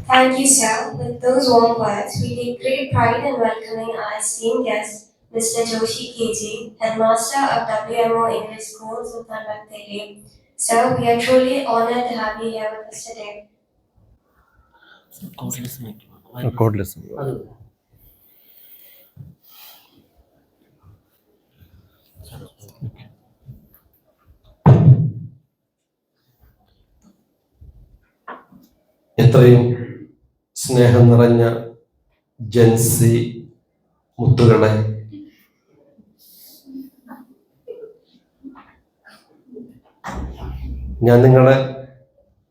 Thank you, sir. With those warm words, we take great pride in welcoming our esteemed guest, Mr. Joshi KG, Headmaster of WMO English Schools of Nandakderi. Sir, we are truly honored to have you here with us today. Cordless. എത്രയും സ്നേഹം നിറഞ്ഞ ജൻസി മുത്തുകളെ, ഞാൻ നിങ്ങളെ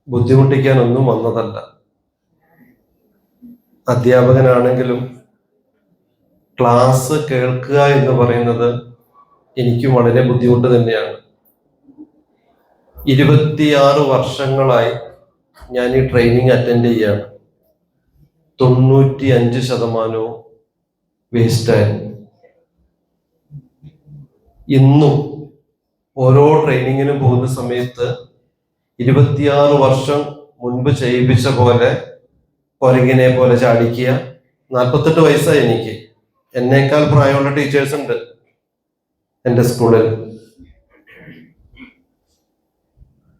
ബുദ്ധിമുട്ടിക്കാനൊന്നും വന്നതല്ല. അധ്യാപകനാണെങ്കിലും class കേൾക്കുക എന്ന് പറയുന്നത് എനിക്കും വളരെ ബുദ്ധിമുട്ട് തന്നെയാണ്. 26 വർഷങ്ങളായി ഞാൻ ഈ ട്രെയിനിങ് അറ്റൻഡ് ചെയ്യാണ്. 95% വേസ്റ്റായിരുന്നു. ഇന്നും ഓരോ ട്രെയിനിങ്ങിനും പോകുന്ന സമയത്ത് 26 വർഷം മുൻപ് ചെയ്യിപ്പിച്ച പോലെ കൊരങ്ങിനെ പോലെ ചാടിക്കുക. 48 വയസ്സായി എനിക്ക്. എന്നേക്കാൾ പ്രായമുള്ള ടീച്ചേഴ്സ് ഉണ്ട് എൻ്റെ സ്കൂളിൽ.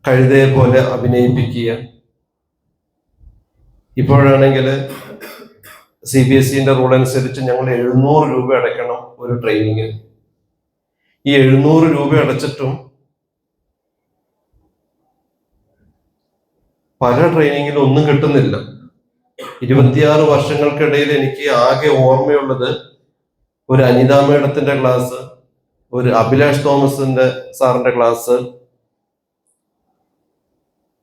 കഴുതയെ പോലെ അഭിനയിപ്പിക്കുക. ഇപ്പോഴാണെങ്കിൽ CBSEന്റെ റൂൾ അനുസരിച്ച് ഞങ്ങൾ 700 രൂപ അടയ്ക്കണം ഒരു ട്രെയിനിങ്ങിന്. ഈ 700 രൂപ അടച്ചിട്ടും പല ട്രെയിനിങ്ങിലും ഒന്നും കിട്ടുന്നില്ല. 26 വർഷങ്ങൾക്കിടയിൽ എനിക്ക് ആകെ ഓർമ്മയുള്ളത് ഒരു അനിത മേഡത്തിന്റെ ക്ലാസ്, ഒരു അഭിലാഷ് തോമസിന്റെ സാറിന്റെ ക്ലാസ്,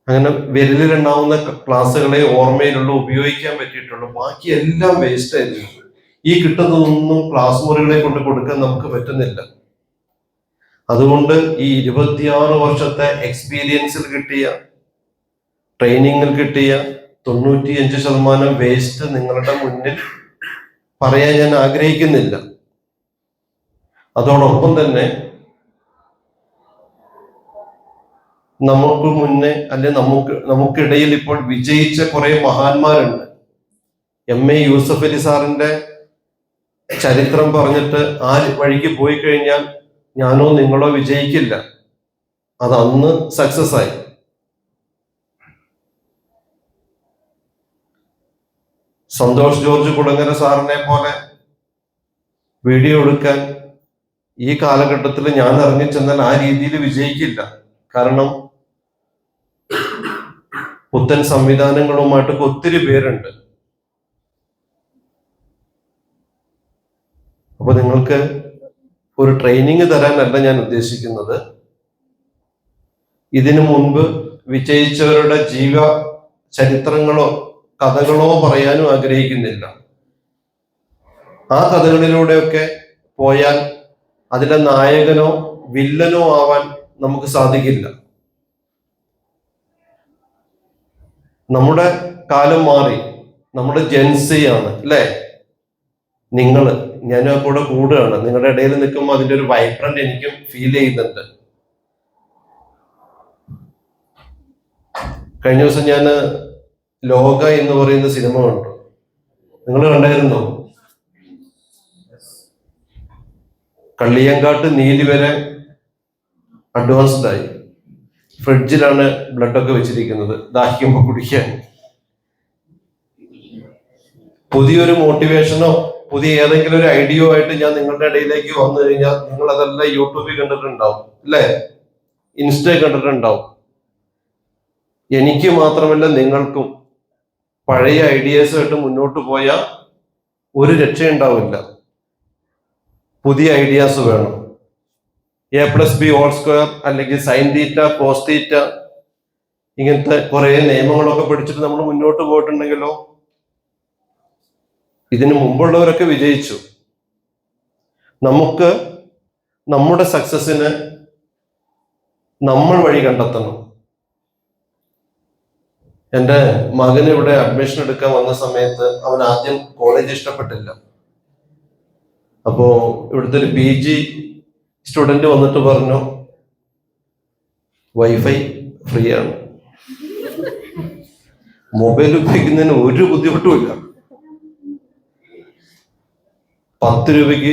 അങ്ങനെ വിരലിലുണ്ടാവുന്ന ക്ലാസ്സുകളെ ഓർമ്മയിലുള്ള ഉപയോഗിക്കാൻ പറ്റിയിട്ടുള്ളൂ. ബാക്കി എല്ലാം വേസ്റ്റ് ആയിരുന്നു. ഈ കിട്ടുന്നതൊന്നും ക്ലാസ് മുറികളെ കൊണ്ട് കൊടുക്കാൻ നമുക്ക് പറ്റുന്നില്ല. അതുകൊണ്ട് ഈ 26 വർഷത്തെ എക്സ്പീരിയൻസിൽ കിട്ടിയ, ട്രെയിനിങ്ങിൽ കിട്ടിയ 95% വേസ്റ്റ് നിങ്ങളുടെ മുന്നിൽ പറയാൻ ഞാൻ ആഗ്രഹിക്കുന്നില്ല. അതോടൊപ്പം തന്നെ നമുക്ക് മുന്നേ അല്ലെ നമുക്കിടയിൽ ഇപ്പോൾ വിജയിച്ച കുറെ മഹാന്മാരുണ്ട്. MA യൂസഫ് അലി സാറിന്റെ ചരിത്രം പറഞ്ഞിട്ട് ആ വഴിക്ക് പോയി കഴിഞ്ഞാൽ ഞാനോ നിങ്ങളോ വിജയിക്കില്ല. അത് അന്ന് സക്സസ് ആയി. സന്തോഷ് ജോർജ് കുളങ്ങര സാറിനെ പോലെ വീഡിയോ എടുക്കാൻ ഈ കാലഘട്ടത്തിൽ ഞാൻ ഇറങ്ങി ചെന്നാൽ ആ രീതിയിൽ വിജയിക്കില്ല. കാരണം പുത്തൻ സംവിധാനങ്ങളുമായിട്ടൊക്കെ ഒത്തിരി പേരുണ്ട്. അപ്പൊ നിങ്ങൾക്ക് ഒരു ട്രെയിനിങ് തരാനല്ല ഞാൻ ഉദ്ദേശിക്കുന്നത്. ഇതിനു മുൻപ് വിജയിച്ചവരുടെ ജീവ ചരിത്രങ്ങളോ കഥകളോ പറയാനും ആഗ്രഹിക്കുന്നില്ല. ആ കഥകളിലൂടെയൊക്കെ പോയാൽ അതിലെ നായകനോ വില്ലനോ ആവാൻ നമുക്ക് സാധിക്കില്ല. നമ്മുടെ കാലം മാറി. നമ്മുടെ ജെൻസിയാണ് അല്ലേ? ഞാൻ കൂടെ കൂടുകയാണ്. നിങ്ങളുടെ ഇടയിൽ നിൽക്കുമ്പോൾ അതിന്റെ ഒരു വൈബ്രന്റ് എനിക്കും ഫീൽ ചെയ്യുന്നുണ്ട്. കഴിഞ്ഞ ദിവസം ഞാൻ ലോക എന്ന് പറയുന്ന സിനിമ കണ്ടു. നിങ്ങൾ കണ്ടായിരുന്നോ? കള്ളിയങ്കാട്ട് നീലി വരെ അഡ്വാൻസ്ഡ് ആയി. ഫ്രിഡ്ജിലാണ് ബ്ലഡൊക്കെ വെച്ചിരിക്കുന്നത് ദാഹിക്കുമ്പോൾ കുടിക്കാൻ. പുതിയൊരു മോട്ടിവേഷനോ പുതിയ ഏതെങ്കിലും ഒരു ഐഡിയോ ആയിട്ട് ഞാൻ നിങ്ങളുടെ ഇടയിലേക്ക് വന്നു കഴിഞ്ഞാൽ നിങ്ങൾ അതെല്ലാം യൂട്യൂബിൽ കണ്ടിട്ടുണ്ടാവും അല്ലേ? ഇൻസ്റ്റയിൽ കണ്ടിട്ടുണ്ടാവും. എനിക്ക് മാത്രമല്ല നിങ്ങൾക്കും പഴയ ഐഡിയാസുമായിട്ട് മുന്നോട്ട് പോയാൽ ഒരു രക്ഷയുണ്ടാവില്ല. പുതിയ ഐഡിയാസ് വേണം. A+B² അല്ലെങ്കിൽ sin θ cos θ ഇങ്ങനത്തെ കുറെ നിയമങ്ങളൊക്കെ പഠിച്ചിട്ട് നമ്മൾ മുന്നോട്ട് പോയിട്ടുണ്ടെങ്കിലോ. ഇതിനു മുമ്പുള്ളവരൊക്കെ വിജയിച്ചു. നമുക്ക് നമ്മുടെ സക്സസിന് നമ്മൾ വഴി കണ്ടെത്തണം. എൻ്റെ മകന് ഇവിടെ അഡ്മിഷൻ എടുക്കാൻ വന്ന സമയത്ത് അവൻ ആദ്യം കോളേജ് ഇഷ്ടപ്പെട്ടില്ല. അപ്പോ ഇവിടുത്തെ ഒരു PG സ്റ്റുഡന്റ് വന്നിട്ട് പറഞ്ഞു വൈഫൈ ഫ്രീ ആണ്. മൊബൈൽ ഉപയോഗിക്കുന്നതിന് ഒരു ബുദ്ധിമുട്ടുമില്ല. 10 രൂപയ്ക്ക്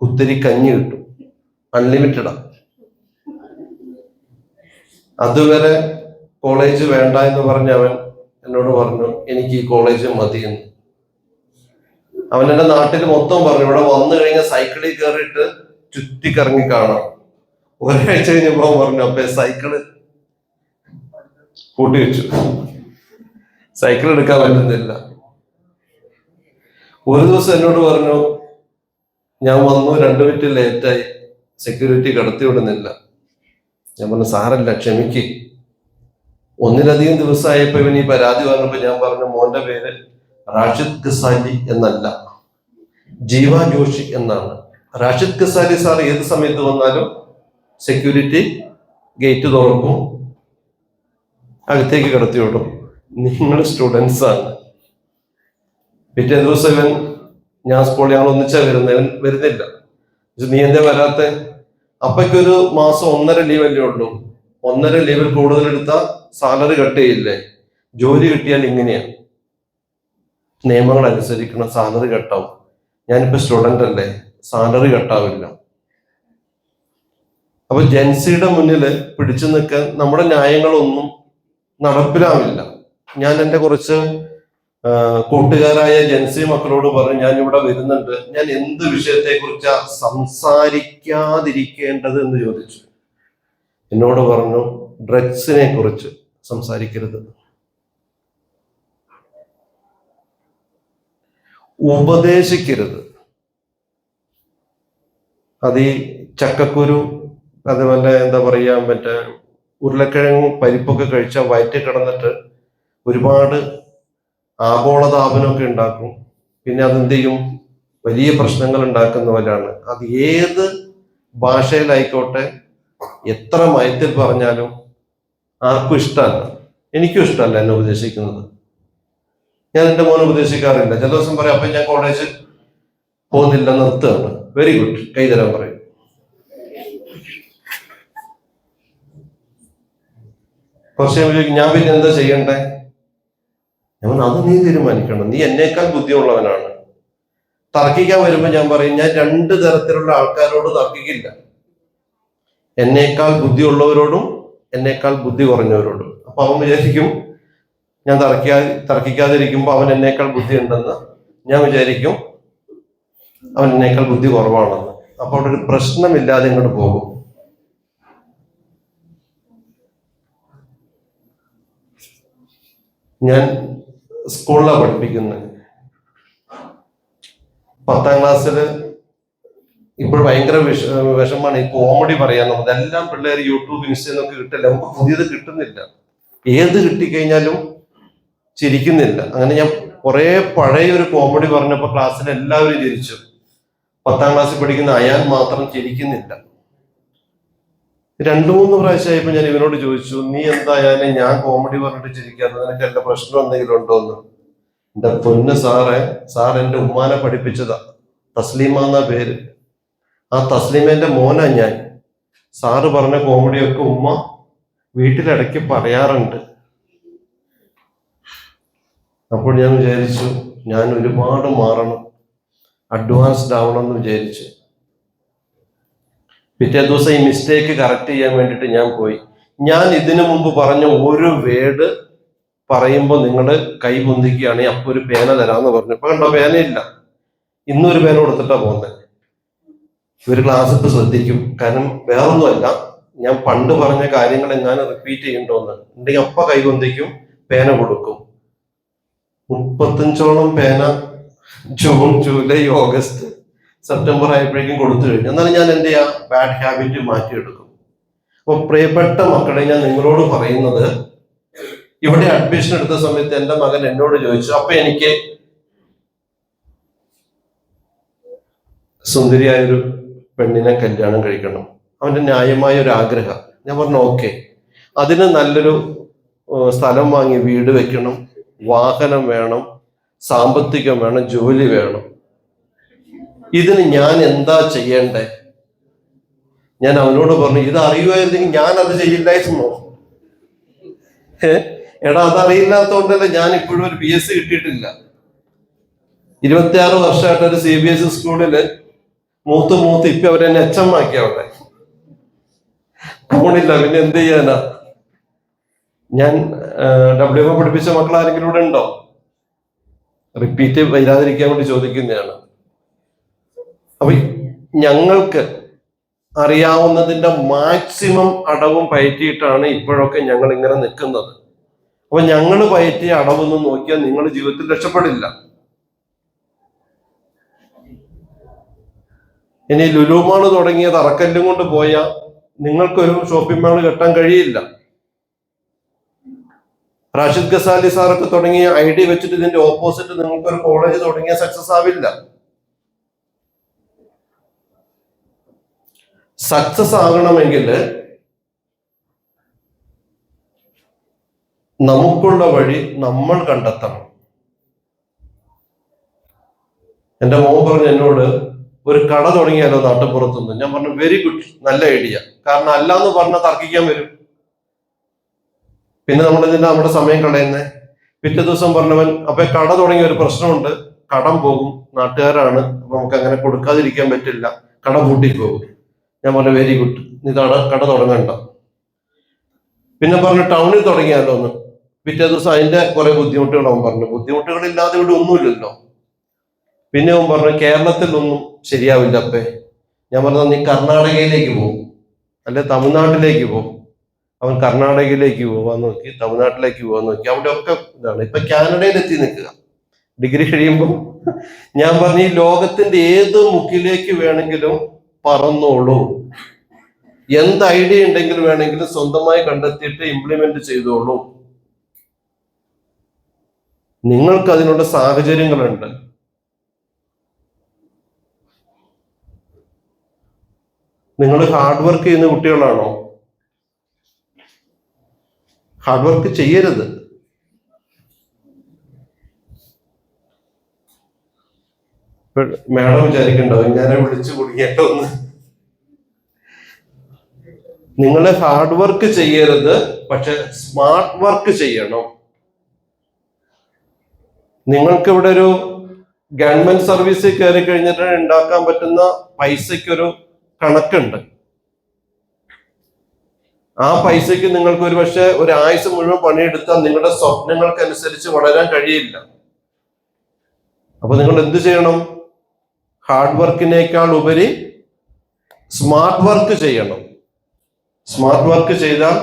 കുത്തിരി കഞ്ഞി കിട്ടും, അൺലിമിറ്റഡാ. അതുവരെ കോളേജ് വേണ്ട എന്ന് പറഞ്ഞ അവൻ എന്നോട് പറഞ്ഞു എനിക്ക് ഈ കോളേജ് മതിയെന്ന്. അവൻ എന്റെ നാട്ടിൽ മൊത്തം പറഞ്ഞു ഇവിടെ വന്നു കഴിഞ്ഞാൽ സൈക്കിളിൽ കയറിയിട്ട് ചുറ്റിക്കറങ്ങി കാണാം. ഒരാഴ്ച കഴിഞ്ഞപ്പോ പറഞ്ഞു അപ്പൊ സൈക്കിള് കൂട്ടി വെച്ചു, സൈക്കിൾ എടുക്കാൻ പറ്റുന്നില്ല. ഒരു ദിവസം എന്നോട് പറഞ്ഞു ഞാൻ വന്നു 2 മിനിറ്റ് ലേറ്റായി, സെക്യൂരിറ്റി കടത്തി വിടുന്നില്ല. ഞാൻ പറഞ്ഞു സാരല്ല ക്ഷമിക്ക്. ഒന്നിലധികം ദിവസമായപ്പോ ഇവൻ ഈ പരാതി പറഞ്ഞപ്പോ ഞാൻ പറഞ്ഞു മോന്റെ പേര് റാഷിദ് ഖസാലി എന്നല്ല, ജീവ ജോഷി എന്നാണ്. റാഷിദ് ഖസാലി സാർ ഏത് സമയത്ത് വന്നാലും സെക്യൂരിറ്റി ഗേറ്റ് തുറക്കും, അകത്തേക്ക് കടത്തി വിടും. നിങ്ങൾ സ്റ്റുഡൻസ് ആണ്. പിറ്റേ ദിവസം ഇവൻ ഞാൻ സ്കൂളിൽ ഞങ്ങൾ ഒന്നിച്ചാ വരുന്നത്, ഇവൻ വരുന്നില്ല. നീ എന്താ വരാത്തെ? അപ്പൊക്കൊരു മാസം 1.5 ലീവല്ലേ ഉള്ളൂ. 1.5 ലീവിൽ കൂടുതൽ എടുത്താൽ സാലറി കട്ട് ചെയ്യില്ലേ? ജോലി കിട്ടിയാൽ ഇങ്ങനെയാ, നിയമങ്ങൾ അനുസരിക്കണം, സാലറി കട്ടാവും. ഞാനിപ്പോ സ്റ്റുഡന്റ് അല്ലേ, സാലറി കട്ടാവില്ല. അപ്പൊ ജൻസിയുടെ മുന്നിൽ പിടിച്ചു നിൽക്കാൻ നമ്മുടെ ന്യായങ്ങളൊന്നും നടപ്പിലാവില്ല. ഞാൻ എൻ്റെ കുറച്ച് കൂട്ടുകാരായ ജൻസി മക്കളോട് പറഞ്ഞു ഞാൻ ഇവിടെ വരുന്നുണ്ട്, ഞാൻ എന്ത് വിഷയത്തെ കുറിച്ചാ സംസാരിക്കാതിരിക്കേണ്ടത് എന്ന് ചോദിച്ചു. എന്നോട് പറഞ്ഞു ഡ്രഗ്സിനെ കുറിച്ച് സംസാരിക്കരുത്, ഉപദേശിക്കരുത്. അത് ഈ ചക്കക്കുരു അതുപോലെ എന്താ പറയാ മറ്റേ ഉരുളക്കിഴങ്ങും പരിപ്പൊക്കെ കഴിച്ചാൽ വയറ്റിൽ കിടന്നിട്ട് ഒരുപാട് ആഗോളതാപനമൊക്കെ ഉണ്ടാക്കും. പിന്നെ അതെന്ത് ചെയ്യും, വലിയ പ്രശ്നങ്ങൾ ഉണ്ടാക്കുന്നവരാണ്. അത് ഏത് ഭാഷയിലായിക്കോട്ടെ, എത്ര മയത്തിൽ പറഞ്ഞാലും ആർക്കും ഇഷ്ടമല്ല. എനിക്കും ഇഷ്ടമല്ല എന്നെ ഉപദേശിക്കുന്നത്. ഞാൻ എൻ്റെ മോനെ ഉപദേശിക്കാറില്ല. ചില ദിവസം പറയും അപ്പൊ ഞാൻ കോളേജ് പോകുന്നില്ല, നിർത്തുകയാണ്. വെരി ഗുഡ്, കൈതരാൻ പറയും. കുറച്ച് ഞാൻ പിന്നെ എന്താ ചെയ്യണ്ടേ? ഞാൻ അത് നീ തീരുമാനിക്കണം, നീ എന്നേക്കാൾ ബുദ്ധിയുള്ളവനാണ്. തർക്കിക്കാൻ വരുമ്പോ ഞാൻ പറയും ഞാൻ 2 തരത്തിലുള്ള ആൾക്കാരോട് തർക്കിക്കില്ല, എന്നേക്കാൾ ബുദ്ധിയുള്ളവരോടും എന്നേക്കാൾ ബുദ്ധി കുറഞ്ഞവരോടും. അപ്പൊ അവൻ വിചാരിക്കും ഞാൻ തർക്കിക്കാതിരിക്കുമ്പോ അവൻ എന്നേക്കാൾ ബുദ്ധി ഉണ്ടെന്ന്, ഞാൻ വിചാരിക്കും അവൻ എന്നേക്കാൾ ബുദ്ധി കുറവാണെന്ന്. അപ്പൊ അവിടെ ഒരു പ്രശ്നമില്ലാതെ ഇങ്ങോട്ട് പോകും. ഞാൻ സ്കൂളിലാണ് പഠിപ്പിക്കുന്നത്. 10ാം ക്ലാസ്സില് ഇപ്പോൾ ഭയങ്കര വിഷമാണ് ഈ കോമഡി പറയാൻ. നമുക്കെല്ലാം പിള്ളേർ യൂട്യൂബ് ഇൻസ്റ്റന്നൊക്കെ കിട്ടില്ല, നമുക്ക് പുതിയത് കിട്ടുന്നില്ല. ഏത് കിട്ടിക്കഴിഞ്ഞാലും ചിരിക്കുന്നില്ല. അങ്ങനെ ഞാൻ കുറെ പഴയ ഒരു കോമഡി പറഞ്ഞപ്പോ ക്ലാസ്സിൽ എല്ലാവരും ചിരിച്ചു. 10ാം ക്ലാസ്സിൽ പഠിക്കുന്ന അയാൻ മാത്രം ചിരിക്കുന്നില്ല. 2-3 പ്രാവശ്യമായപ്പോ ഞാൻ ഇവനോട് ചോദിച്ചു നീ എന്തായാലും ഞാൻ കോമഡി പറഞ്ഞിട്ട് ചിരിക്കാതെ, നിനക്ക് എല്ലാ പ്രശ്നം എന്തെങ്കിലും ഉണ്ടോ എന്ന്. എന്റെ പൊന്ന് സാറേ, സാർ എന്റെ ഉമ്മാനെ പഠിപ്പിച്ചതാ, തസ്ലീമ എന്നാ പേര്. ആ തസ്ലീമേന്റെ മോനാ ഞാൻ. സാറ് പറഞ്ഞ കോമഡിയൊക്കെ ഉമ്മ വീട്ടിലിടയ്ക്ക് പറയാറുണ്ട്. അപ്പോൾ ഞാൻ വിചാരിച്ചു ഞാൻ ഒരുപാട് മാറണം, അഡ്വാൻസ്ഡ് ആവണം എന്ന് വിചാരിച്ചു. പിറ്റേ ദിവസം ഈ മിസ്റ്റേക്ക് കറക്റ്റ് ചെയ്യാൻ വേണ്ടിയിട്ട് ഞാൻ പോയി. ഞാൻ ഇതിനു മുമ്പ് പറഞ്ഞ ഒരു വേർഡ് പറയുമ്പോൾ നിങ്ങൾ കൈ പൊന്തിക്കുകയാണെങ്കിൽ അപ്പൊ ഒരു പേന തരാമെന്ന് പറഞ്ഞു. ഇപ്പൊ കണ്ടോ പേനയില്ല, ഇന്നൊരു പേന കൊടുത്തിട്ടാ പോകുന്നത്. ഇവര് ക്ലാസ് ഇട്ട് ശ്രദ്ധിക്കും, കാരണം വേറൊന്നുമല്ല ഞാൻ പണ്ട് പറഞ്ഞ കാര്യങ്ങൾ എങ്ങാനും റിപ്പീറ്റ് ചെയ്യണ്ടോന്ന് ഉണ്ടെങ്കിൽ അപ്പ കൈ പൊന്തിക്കും, പേന കൊടുക്കും. 35ഓളം പേന ജൂൺ, ജൂലൈ, ഓഗസ്റ്റ്, സെപ്റ്റംബർ ആയപ്പോഴേക്കും കൊടുത്തു കഴിഞ്ഞു. എന്നാലും ഞാൻ എന്ത് ചെയ്യാം, ബാഡ് ഹാബിറ്റ് മാറ്റിയെടുക്കും. അപ്പൊ പ്രിയപ്പെട്ട മക്കളെ, ഞാൻ നിങ്ങളോട് പറയുന്നത്, ഇവിടെ അഡ്മിഷൻ എടുത്ത സമയത്ത് എൻ്റെ മകൻ എന്നോട് ചോദിച്ചു അപ്പൊ എനിക്ക് സുന്ദരിയായൊരു പെണ്ണിനെ കല്യാണം കഴിക്കണം, അവന്റെ ന്യായമായ ഒരു ആഗ്രഹം. ഞാൻ പറഞ്ഞു ഓക്കെ, അതിന് നല്ലൊരു സ്ഥലം വാങ്ങി വീട് വെക്കണം, വാഹനം വേണം, സാമ്പത്തികം വേണം, ജോലി വേണം. ഇതിന് ഞാൻ എന്താ ചെയ്യണ്ടേ? ഞാൻ അവനോട് പറഞ്ഞു ഇത് അറിയുമായിരുന്നെങ്കിൽ ഞാൻ അത് ചെയ്യില്ലായിരുന്നോ? എടാ, അതറിയില്ലാത്തതുകൊണ്ടല്ലേ ഞാൻ ഇപ്പോഴും ഒരു PSC കിട്ടിയിട്ടില്ല. 26 വർഷമായിട്ട് ഒരു CBSE സ്കൂളില് മൂത്ത് ഇപ്പൊ അവരെന്നെ HM ആക്കി അവിടെ. പോണില്ല, പിന്നെ എന്ത് ചെയ്യാനാ? ഞാൻ WFM പഠിപ്പിച്ച മക്കൾ ആരെങ്കിലും ഇവിടെ ഉണ്ടോ? റിപ്പീറ്റ് വരാതിരിക്കാൻ വേണ്ടി ചോദിക്കുന്നതാണ്. അപ്പൊ ഞങ്ങൾക്ക് അറിയാവുന്നതിന്റെ മാക്സിമം അടവും പയറ്റിയിട്ടാണ് ഇപ്പോഴൊക്കെ ഞങ്ങൾ ഇങ്ങനെ നിൽക്കുന്നത്. അപ്പൊ ഞങ്ങൾ പയറ്റിയ അടവൊന്നും നോക്കിയാൽ നിങ്ങൾ ജീവിതത്തിൽ രക്ഷപ്പെടില്ല. ഇനി ലുലു മാള് തുടങ്ങിയത് അറക്കല്ലും കൊണ്ട് പോയാൽ നിങ്ങൾക്കൊരു ഷോപ്പിംഗ് മാള് കെട്ടാൻ കഴിയില്ല. റാഷിദ് ഗസാലി സാറൊക്കെ തുടങ്ങിയ ഐഡിയ വെച്ചിട്ട് ഇതിന്റെ ഓപ്പോസിറ്റ് നിങ്ങൾക്കൊരു കോളേജ് തുടങ്ങിയ സക്സസ് ആവില്ല. സക്സസ് ആകണമെങ്കിൽ നമുക്കുള്ള വഴി നമ്മൾ കണ്ടെത്തണം. എന്റെ മോൻ പറഞ്ഞു എന്നോട്, ഒരു കട തുടങ്ങിയാലോ നാട്ടുപുറത്തുനിന്ന്. ഞാൻ പറഞ്ഞു വെരി ഗുഡ്, നല്ല ഐഡിയ. കാരണം അല്ലാന്ന് പറഞ്ഞാൽ തർക്കിക്കാൻ വരും, പിന്നെ നമ്മുടെ സമയം കളയുന്നേ. പിറ്റേ ദിവസം പറഞ്ഞവൻ, അപ്പൊ കട തുടങ്ങിയ ഒരു പ്രശ്നമുണ്ട്, കടം പോകും, നാട്ടുകാരാണ്, അപ്പൊ നമുക്ക് അങ്ങനെ കൊടുക്കാതിരിക്കാൻ പറ്റില്ല, കട പൂട്ടിപ്പോകും. ഞാൻ പറഞ്ഞു വെരി ഗുഡ്, ഇതാണ് കട തുടങ്ങണ്ട. പിന്നെ പറഞ്ഞു ടൗണിൽ തുടങ്ങിയാലോ എന്ന്. പിറ്റേ ദിവസം അതിന്റെ കുറെ ബുദ്ധിമുട്ടുകൾ അവൻ പറഞ്ഞു. ബുദ്ധിമുട്ടുകളില്ലാതെ ഇവിടെ ഒന്നുമില്ലല്ലോ. പിന്നെ അവൻ പറഞ്ഞു കേരളത്തിൽ ഒന്നും ശരിയാവില്ല അപ്പേ. ഞാൻ പറഞ്ഞു നീ കർണാടകയിലേക്ക് പോകും, അല്ലെ തമിഴ്നാട്ടിലേക്ക് പോകും. അവൻ കർണാടകയിലേക്ക് പോവാൻ നോക്കി, തമിഴ്നാട്ടിലേക്ക് പോവാൻ നോക്കി, അവിടെ ഒക്കെ ഇതാണ്. ഇപ്പൊ കാനഡയിൽ എത്തി നിൽക്കുക ഡിഗ്രി കഴിയുമ്പോൾ. ഞാൻ പറഞ്ഞു ഈ ലോകത്തിന്റെ ഏത് മുക്കിലേക്ക് വേണമെങ്കിലും പറന്നോളൂ, എന്ത് ഐഡിയ ഉണ്ടെങ്കിലും വേണമെങ്കിലും സ്വന്തമായി കണ്ടെത്തിയിട്ട് ഇംപ്ലിമെന്റ് ചെയ്തോളൂ. നിങ്ങൾക്ക് അതിനുള്ള സാഹചര്യങ്ങളുണ്ട്. നിങ്ങൾ ഹാർഡ് വർക്ക് ചെയ്യുന്ന കുട്ടികളാണോ? ഹാർഡ് വർക്ക് ചെയ്യരുത്. മാഡം വിചാരിക്കണ്ടാവും ഞാനെ വിളിച്ചു കുടുങ്ങിയിട്ടോ ഒന്ന്. നിങ്ങൾ ഹാർഡ് വർക്ക് ചെയ്യരുത്, പക്ഷെ സ്മാർട്ട് വർക്ക് ചെയ്യണം. നിങ്ങൾക്ക് ഇവിടെ ഒരു ഗവൺമെന്റ് സർവീസിൽ കയറി കഴിഞ്ഞിട്ട് ഉണ്ടാക്കാൻ പറ്റുന്ന പൈസയ്ക്കൊരു കണക്കുണ്ട്. ആ പൈസയ്ക്ക് നിങ്ങൾക്ക് ഒരു പക്ഷെ ഒരു ആയുസ് മുഴുവൻ പണിയെടുത്താൽ നിങ്ങളുടെ സ്വപ്നങ്ങൾക്കനുസരിച്ച് വളരാൻ കഴിയില്ല. അപ്പൊ നിങ്ങൾ എന്ത് ചെയ്യണം? ഹാർഡ് വർക്കിനേക്കാൾ ഉപരി സ്മാർട്ട് വർക്ക് ചെയ്യണം. സ്മാർട്ട് വർക്ക് ചെയ്താൽ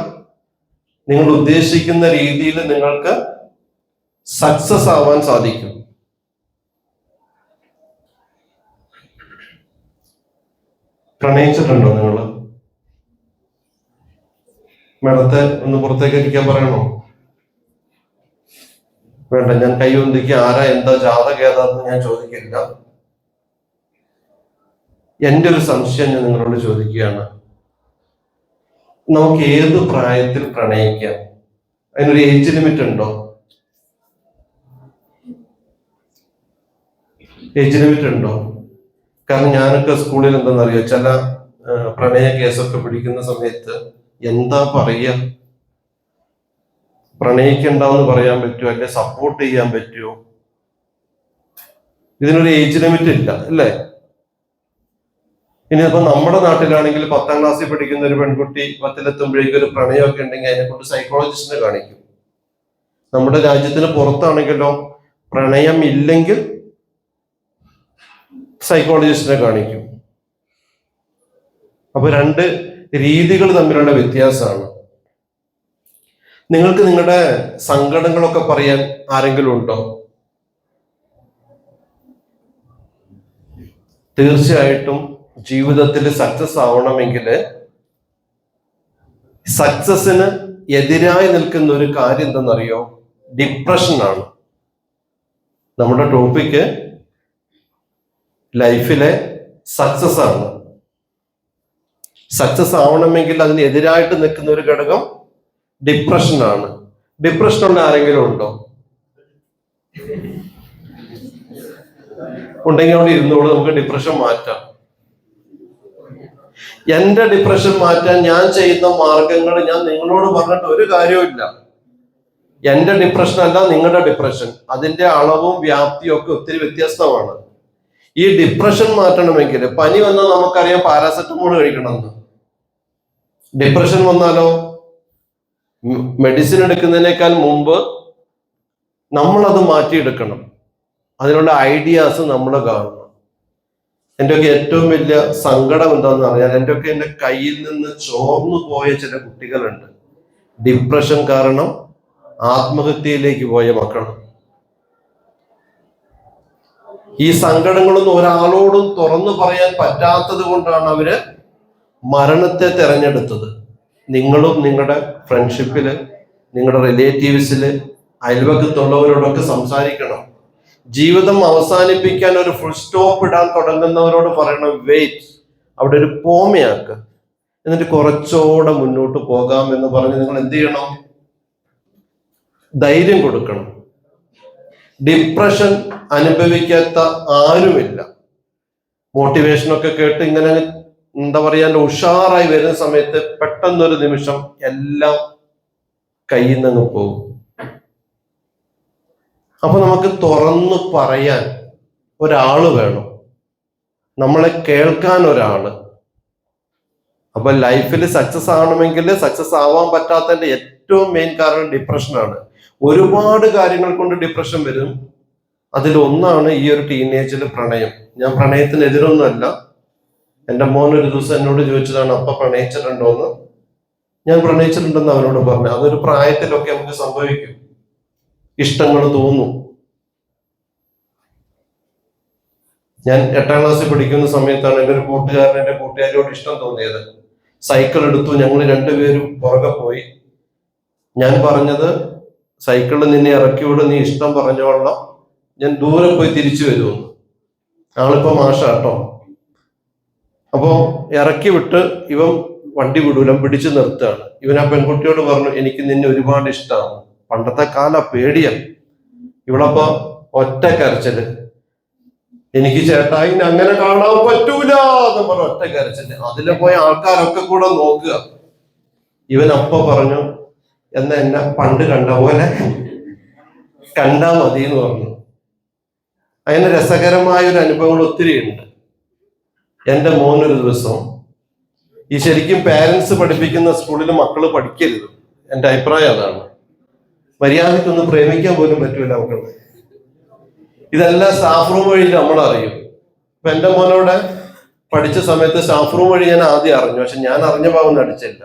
നിങ്ങൾ ഉദ്ദേശിക്കുന്ന രീതിയിൽ നിങ്ങൾക്ക് സക്സസ് ആവാൻ സാധിക്കും. പ്രണയിച്ചിട്ടുണ്ടോ നിങ്ങൾ? മേഡത്തെ ഒന്ന് പുറത്തേക്ക് ഇരിക്കാൻ പറയണോ? വേണ്ട, ഞാൻ കൈ ഒന്നിക്ക് ആരാ എന്താ ജാതക ഏതാന്ന് ഞാൻ ചോദിക്കില്ല. എൻ്റെ ഒരു സംശയം ഞാൻ നിങ്ങളോട് ചോദിക്കുകയാണ്. നമുക്ക് ഏത് പ്രായത്തിൽ പ്രണയിക്കാം? അതിനൊരു ഏജ് ലിമിറ്റ് ഉണ്ടോ? ഏജ് ലിമിറ്റ് ഉണ്ടോ? കാരണം ഞാനൊക്കെ സ്കൂളിൽ എന്താണെന്നറിയോ, ചില പ്രണയ കേസൊക്കെ പിടിക്കുന്ന സമയത്ത് എന്താ പറയുക, പ്രണയിക്കണ്ടെന്ന് പറയാൻ പറ്റുമോ, അല്ലെ സപ്പോർട്ട് ചെയ്യാൻ പറ്റുമോ? ഇതിനൊരു ഏജ് ലിമിറ്റ് ഇല്ല അല്ലേ? ഇനിയിപ്പോ നമ്മുടെ നാട്ടിലാണെങ്കിൽ 10ാം ക്ലാസ്സിൽ പഠിക്കുന്ന ഒരു പെൺകുട്ടി 10ലെത്തുമ്പോഴേക്കും ഒരു പ്രണയമൊക്കെ ഉണ്ടെങ്കിൽ അതിനെക്കൊണ്ട് സൈക്കോളജിസ്റ്റിനെ കാണിക്കും. നമ്മുടെ രാജ്യത്തിന് പുറത്താണെങ്കിലോ പ്രണയം ഇല്ലെങ്കിൽ സൈക്കോളജിസ്റ്റിനെ കാണിക്കും. അപ്പൊ രണ്ട് രീതികൾ തമ്മിലുള്ള വ്യത്യാസമാണ്. നിങ്ങൾക്ക് നിങ്ങളുടെ സങ്കടങ്ങളൊക്കെ പറയാൻ ആരെങ്കിലും ഉണ്ടോ? തീർച്ചയായിട്ടും ജീവിതത്തിൽ സക്സസ് ആവണമെങ്കിൽ സക്സസിന് എതിരായി നിൽക്കുന്ന ഒരു കാര്യം എന്തെന്നറിയോ? ഡിപ്രഷനാണ്. നമ്മുടെ ടോപ്പിക്ക് ലൈഫിലെ സക്സസ് ആണ്. സക്സസ് ആവണമെങ്കിൽ അതിന് എതിരായിട്ട് നിൽക്കുന്ന ഒരു ഘടകം ഡിപ്രഷനാണ്. ഡിപ്രഷനുള്ള ആരെങ്കിലും ഉണ്ടോ? ഉണ്ടെങ്കിൽ അവിടെ ഇരുന്നോളൂ, നമുക്ക് ഡിപ്രഷൻ മാറ്റാം. എന്റെ ഡിപ്രഷൻ മാറ്റാൻ ഞാൻ ചെയ്യുന്ന മാർഗങ്ങൾ ഞാൻ നിങ്ങളോട് പറഞ്ഞിട്ട് ഒരു കാര്യവുമില്ല. എന്റെ ഡിപ്രഷൻ അല്ല നിങ്ങളുടെ ഡിപ്രഷൻ, അതിന്റെ അളവും വ്യാപ്തിയും ഒക്കെ ഒത്തിരി വ്യത്യസ്തമാണ്. ഈ ഡിപ്രഷൻ മാറ്റണമെങ്കിൽ പനി വന്നാൽ നമുക്കറിയാം പാരാസെറ്റമോൾ കഴിക്കണമെന്ന്. ഡിപ്രഷൻ വന്നാലോ മെഡിസിൻ എടുക്കുന്നതിനേക്കാൾ മുമ്പ് നമ്മളത് മാറ്റിയെടുക്കണം. അതിനുള്ള ഐഡിയാസ് നമ്മൾ കാണണം. എൻ്റെയൊക്കെ ഏറ്റവും വലിയ സങ്കടം എന്താണെന്ന് അറിയാൻ, എൻ്റെയൊക്കെ എൻ്റെ കയ്യിൽ നിന്ന് ചോർന്നു പോയ ചില കുട്ടികളുണ്ട്. ഡിപ്രഷൻ കാരണം ആത്മഹത്യയിലേക്ക് പോയ മക്കൾ. ഈ സങ്കടങ്ങളൊന്നും ഒരാളോടും തുറന്നു പറയാൻ പറ്റാത്തത് കൊണ്ടാണ് അവര് മരണത്തെ തെരഞ്ഞെടുത്തത്. നിങ്ങളും നിങ്ങളുടെ ഫ്രണ്ട്ഷിപ്പില്, നിങ്ങളുടെ റിലേറ്റീവ്സില്, അയൽവക്കത്തുള്ളവരോടൊക്കെ സംസാരിക്കണം. ജീവിതം അവസാനിപ്പിക്കാൻ ഒരു ഫുൾ സ്റ്റോപ്പ് ഇടാൻ തുടങ്ങുന്നവരോട് പറയണം, വെയിറ്റ്, അവിടെ ഒരു പോമയാക്ക്, എന്നിട്ട് കുറച്ചുകൂടെ മുന്നോട്ട് പോകാം എന്ന് പറഞ്ഞ് നിങ്ങൾ എന്ത് ചെയ്യണം? ധൈര്യം കൊടുക്കണം. ഡിപ്രഷൻ അനുഭവിക്കാത്ത ആരുമില്ല. മോട്ടിവേഷനൊക്കെ കേട്ട് ഇങ്ങനെ എന്താ പറയാ ഉഷാറായി വരുന്ന സമയത്ത് പെട്ടെന്നൊരു നിമിഷം എല്ലാം കയ്യിൽ നിന്ന് പോകും. അപ്പൊ നമുക്ക് തുറന്നു പറയാൻ ഒരാള് വേണം, നമ്മളെ കേൾക്കാൻ ഒരാള്. അപ്പൊ ലൈഫിൽ സക്സസ് ആവണമെങ്കിൽ സക്സസ് ആവാൻ പറ്റാത്തതിന്റെ ഏറ്റവും മെയിൻ കാരണം ഡിപ്രഷനാണ്. ഒരുപാട് കാര്യങ്ങൾ കൊണ്ട് ഡിപ്രഷൻ വരും. അതിലൊന്നാണ് ഈ ഒരു ടീനേജിൽ പ്രണയം. ഞാൻ പ്രണയത്തിനെതിരൊന്നുമല്ല. എൻ്റെ മോൻ ഒരു ദിവസം എന്നോട് ചോദിച്ചതാണ്, അപ്പ പ്രണയിച്ചിട്ടുണ്ടോന്ന്. ഞാൻ പ്രണയിച്ചിട്ടുണ്ടെന്ന് അവനോട് പറഞ്ഞു. അതൊരു പ്രായത്തിലൊക്കെ നമുക്ക് സംഭവിക്കും, ഇഷ്ടങ്ങൾ തോന്നും. ഞാൻ 8ാം ക്ലാസ്സിൽ പഠിക്കുന്ന സമയത്താണ് എൻ്റെ ഒരു കൂട്ടുകാരൻ എൻ്റെ കൂട്ടുകാരിയോട് ഇഷ്ടം തോന്നിയത്. സൈക്കിൾ എടുത്തു, ഞങ്ങൾ രണ്ടുപേരും പുറകെ പോയി. ഞാൻ പറഞ്ഞത്, സൈക്കിളിൽ നിന്നെ ഇറക്കി വിട്, നീ ഇഷ്ടം പറഞ്ഞോളാം, ഞാൻ ദൂരെ പോയി തിരിച്ചു വരുമെന്ന്. ആളിപ്പോ മാഷാട്ടോ. അപ്പോ ഇറക്കി വിട്ട് ഇവൻ വണ്ടി വിടൂല, പിടിച്ചു നിർത്തുകയാണ്. ഇവൻ ആ പെൺകുട്ടിയോട് പറഞ്ഞു, എനിക്ക് നിന്നെ ഒരുപാട് ഇഷ്ടമാണ്. പണ്ടത്തെ കാല പേടിയാണ്. ഇവളപ്പോ ഒറ്റ കരച്ചില്, എനിക്ക് ചേട്ടായി അങ്ങനെ കാണാൻ പറ്റൂല എന്ന് പറഞ്ഞ ഒറ്റ കരച്ചില്. അതിലെ പോയ ആൾക്കാരൊക്കെ കൂടെ നോക്കുക. ഇവൻ അപ്പൊ പറഞ്ഞു, എന്നാ എന്നെ പണ്ട് കണ്ട പോലെ കണ്ടാ മതി എന്ന് പറഞ്ഞു. അതിന് രസകരമായ ഒരു അനുഭവങ്ങൾ ഒത്തിരി ഉണ്ട്. എൻ്റെ മോനൊരു ദിവസം, ഈ ശരിക്കും പാരൻസ് പഠിപ്പിക്കുന്ന സ്കൂളിൽ മക്കള് പഠിക്കരുത്, എൻ്റെ അഭിപ്രായം അതാണ്. മര്യാദയ്ക്കൊന്ന് പ്രേമിക്കാൻ പോലും പറ്റൂല മക്കള്. ഇതെല്ലാം സ്റ്റാഫ് റൂം വഴി നമ്മൾ അറിയും. ഇപ്പൊ എൻ്റെ മോനോടെ പഠിച്ച സമയത്ത് സ്റ്റാഫ് റൂം വഴി ഞാൻ ആദ്യം അറിഞ്ഞു. പക്ഷെ ഞാൻ അറിഞ്ഞ ഭാവം നടിച്ചില്ല.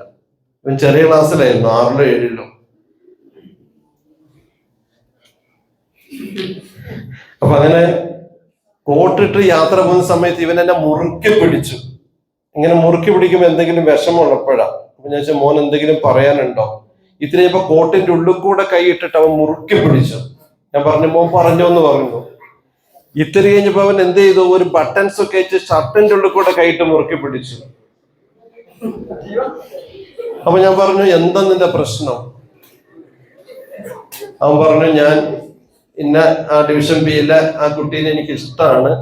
ഇവൻ ചെറിയ ക്ലാസ്സിലായിരുന്നു, 6ലോ 7ലോ. അപ്പൊ അങ്ങനെ കോട്ടിട്ട് യാത്ര പോകുന്ന സമയത്ത് ഇവൻ എന്നെ മുറുക്കി പിടിച്ചു. ഇങ്ങനെ മുറുക്കി പിടിക്കുമ്പോൾ എന്തെങ്കിലും വിഷമമുള്ളപ്പോഴാ. അപ്പൊ ഞാൻ ചോദിച്ചു, മോൻ എന്തെങ്കിലും പറയാനുണ്ടോ? ഇത്രയും ഇപ്പൊ കോട്ടിന്റെ ഉള്ളിൽ കൂടെ കൈ ഇട്ടിട്ട് അവൻ മുറുക്കി പിടിച്ചു. ഞാൻ പറഞ്ഞു, മോൻ പറഞ്ഞോ എന്ന് പറഞ്ഞു. ഇത്തിരി കഴിഞ്ഞപ്പോ അവൻ എന്ത് ചെയ്തു, ഒരു ബട്ടൺസ് ഒക്കെ വെച്ച് ഷർട്ടിന്റെ ഉള്ളിൽ കൂടെ കൈയിട്ട് മുറുക്കി പിടിച്ചു. അപ്പൊ ഞാൻ പറഞ്ഞു, എന്താ നിന്റെ പ്രശ്നം? അവൻ പറഞ്ഞു, ഞാൻ ഇന്ന ആ ഡിവിഷൻ ബിയിലെ ആ കുട്ടീനെ എനിക്ക് ഇഷ്ടമാണ്,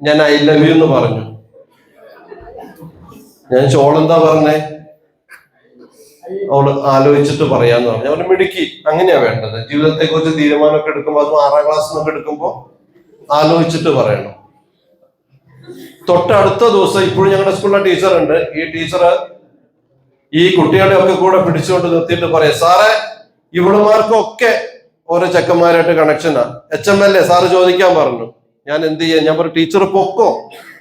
ഞാൻ ഐ ലവ് യു എന്ന് പറഞ്ഞു. ഞാൻ ചോളെന്താ പറഞ്ഞേ? അവള് ആലോചിച്ചിട്ട് പറയാന്ന് പറഞ്ഞു. അവന് മിടുക്കി. അങ്ങനെയാ വേണ്ടത്. ജീവിതത്തെ കുറിച്ച് തീരുമാനമൊക്കെ എടുക്കുമ്പോൾ, അതും 6ാം ക്ലാസ് എന്നൊക്കെ എടുക്കുമ്പോൾ ആലോചിച്ചിട്ട് പറയണം. തൊട്ടടുത്ത ദിവസം ഇപ്പോഴും ഞങ്ങളുടെ സ്കൂളിലെ ടീച്ചർ ഉണ്ട്. ഈ ടീച്ചർ ഈ കുട്ടികളെ ഒക്കെ കൂടെ പിടിച്ചുകൊണ്ട് നിർത്തിയിട്ട് പറയാം, സാറേ ഇവളുമാർക്കൊക്കെ ഓരോ ചെക്കന്മാരായിട്ട് കണക്ഷനാ. HMLA സാറ് ചോദിക്കാൻ പറഞ്ഞു. ഞാൻ എന്ത് ചെയ്യാൻ? ഞാൻ പറഞ്ഞു, ടീച്ചർ പൊക്കോ,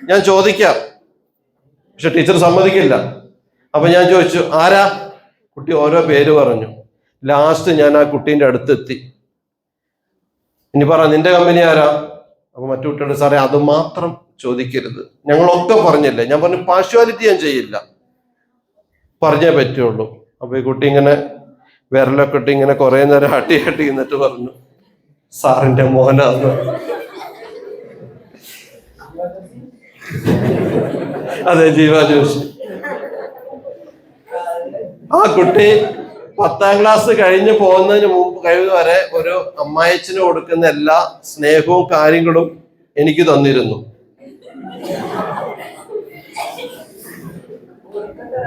ഞാൻ ചോദിക്കാം. പക്ഷെ ടീച്ചർ സമ്മതിക്കില്ല. അപ്പൊ ഞാൻ ചോദിച്ചു, ആരാ? കുട്ടി ഓരോ പേര് പറഞ്ഞു. ലാസ്റ്റ് ഞാൻ ആ കുട്ടീൻ്റെ അടുത്തെത്തി. ഇനി പറ, നിന്റെ കമ്പനി ആരാ? അപ്പൊ മറ്റു കുട്ടിയോട്, സാറേ അത് മാത്രം ചോദിക്കരുത്, ഞങ്ങളൊക്കെ പറഞ്ഞില്ലേ. ഞാൻ പറഞ്ഞു, പാർഷ്വാലിറ്റി ഞാൻ ചെയ്യില്ല, പറഞ്ഞേ പറ്റുള്ളൂ. അപ്പൊ ഈ കുട്ടി ഇങ്ങനെ വിരലൊക്കെ ഇട്ട് ഇങ്ങനെ കുറെ നേരം അട്ടി എന്നിട്ട് പറഞ്ഞു, സാറിന്റെ മോനാന്ന്. അതെ, ജീവ ജോഷി. ആ കുട്ടി 10ാം ക്ലാസ് കഴിഞ്ഞ് പോകുന്നതിന് വരെ ഒരു അമ്മായച്ചന് കൊടുക്കുന്ന എല്ലാ സ്നേഹവും കാര്യങ്ങളും എനിക്ക് തന്നിരുന്നു.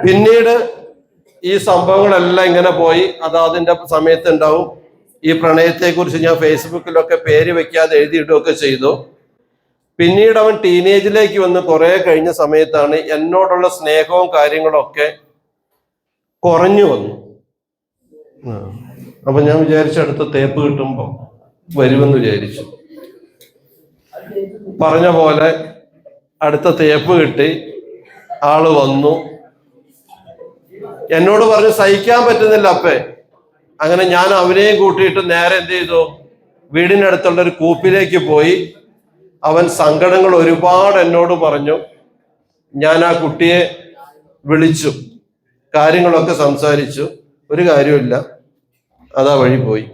പിന്നീട് ഈ സംഭവങ്ങളെല്ലാം ഇങ്ങനെ പോയി. അത് അതിന്റെ സമയത്ത് ഉണ്ടാവും. ഈ പ്രണയത്തെക്കുറിച്ച് ഞാൻ ഫേസ്ബുക്കിലൊക്കെ പേര് വെക്കാതെ എഴുതിയിടുകയൊക്കെ ചെയ്തു. പിന്നീട് അവൻ ടീനേജിലേക്ക് വന്ന് കുറെ കഴിഞ്ഞ സമയത്താണ് എന്നോടുള്ള സ്നേഹവും കാര്യങ്ങളൊക്കെ കുറഞ്ഞു വന്നു. അപ്പൊ ഞാൻ വിചാരിച്ചു അടുത്ത തേപ്പ് കിട്ടുമ്പോ വരുമെന്ന് വിചാരിച്ചു. പറഞ്ഞ പോലെ അടുത്ത തേപ്പ് കിട്ടി, ആള് വന്നു. എന്നോട് പറഞ്ഞു സഹിക്കാൻ പറ്റുന്നില്ല അപ്പേ. അങ്ങനെ ഞാൻ അവനെയും കൂട്ടിയിട്ട് നേരെ എന്ത് ചെയ്തു, വീടിനടുത്തുള്ള ഒരു കൂപ്പിലേക്ക് പോയി. അവൻ സങ്കടങ്ങൾ ഒരുപാട് എന്നോട് പറഞ്ഞു. ഞാൻ ആ കുട്ടിയെ വിളിച്ചു, കാര്യങ്ങളൊക്കെ സംസാരിച്ചു. ഒരു കാര്യമില്ല, അതാ വഴി പോയി.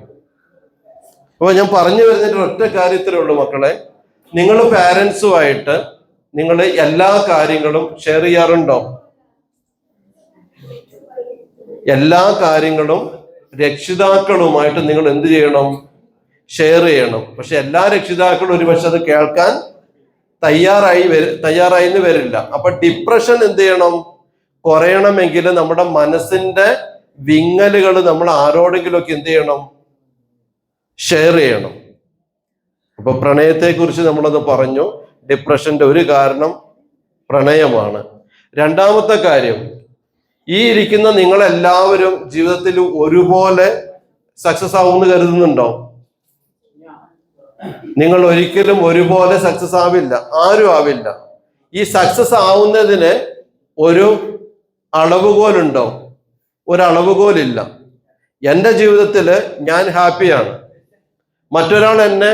അപ്പൊ ഞാൻ പറഞ്ഞു വരുന്നതിന്റെ ഒറ്റ കാര്യത്തിലേ ഉള്ളൂ മക്കളെ, നിങ്ങൾ പാരൻസുമായിട്ട് നിങ്ങൾ എല്ലാ കാര്യങ്ങളും ഷെയർ ചെയ്യാറുണ്ടോ? എല്ലാ കാര്യങ്ങളും രക്ഷിതാക്കളുമായിട്ട് നിങ്ങൾ എന്ത് ചെയ്യണം? ഷെയർ ചെയ്യണം. പക്ഷെ എല്ലാ രക്ഷിതാക്കളും ഒരുപക്ഷെ അത് കേൾക്കാൻ തയ്യാറായിന്ന് വരില്ല. അപ്പൊ ഡിപ്രഷൻ എന്ത് ചെയ്യണം? കുറയണമെങ്കിൽ നമ്മുടെ മനസ്സിന്റെ വിങ്ങലുകൾ നമ്മൾ ആരോടെങ്കിലുമൊക്കെ എന്ത് ചെയ്യണം? ഷെയർ ചെയ്യണം. അപ്പൊ പ്രണയത്തെക്കുറിച്ച് നമ്മളത് പറഞ്ഞു. ഡിപ്രഷന്റെ ഒരു കാരണം പ്രണയമാണ്. രണ്ടാമത്തെ കാര്യം, ഈ ഇരിക്കുന്ന നിങ്ങളെല്ലാവരും ജീവിതത്തിൽ ഒരുപോലെ സക്സസ് ആവുമെന്ന് കരുതുന്നുണ്ടോ? നിങ്ങൾ ഒരിക്കലും ഒരുപോലെ സക്സസ് ആവില്ല, ആരും ആവില്ല. ഈ സക്സസ് ആവുന്നതിന് ഒരു അളവുകോലുണ്ടോ? ഒരു അളവുകോലില്ല. എൻ്റെ ജീവിതത്തിൽ ഞാൻ ഹാപ്പിയാണ്. മറ്റൊരാൾ എന്നെ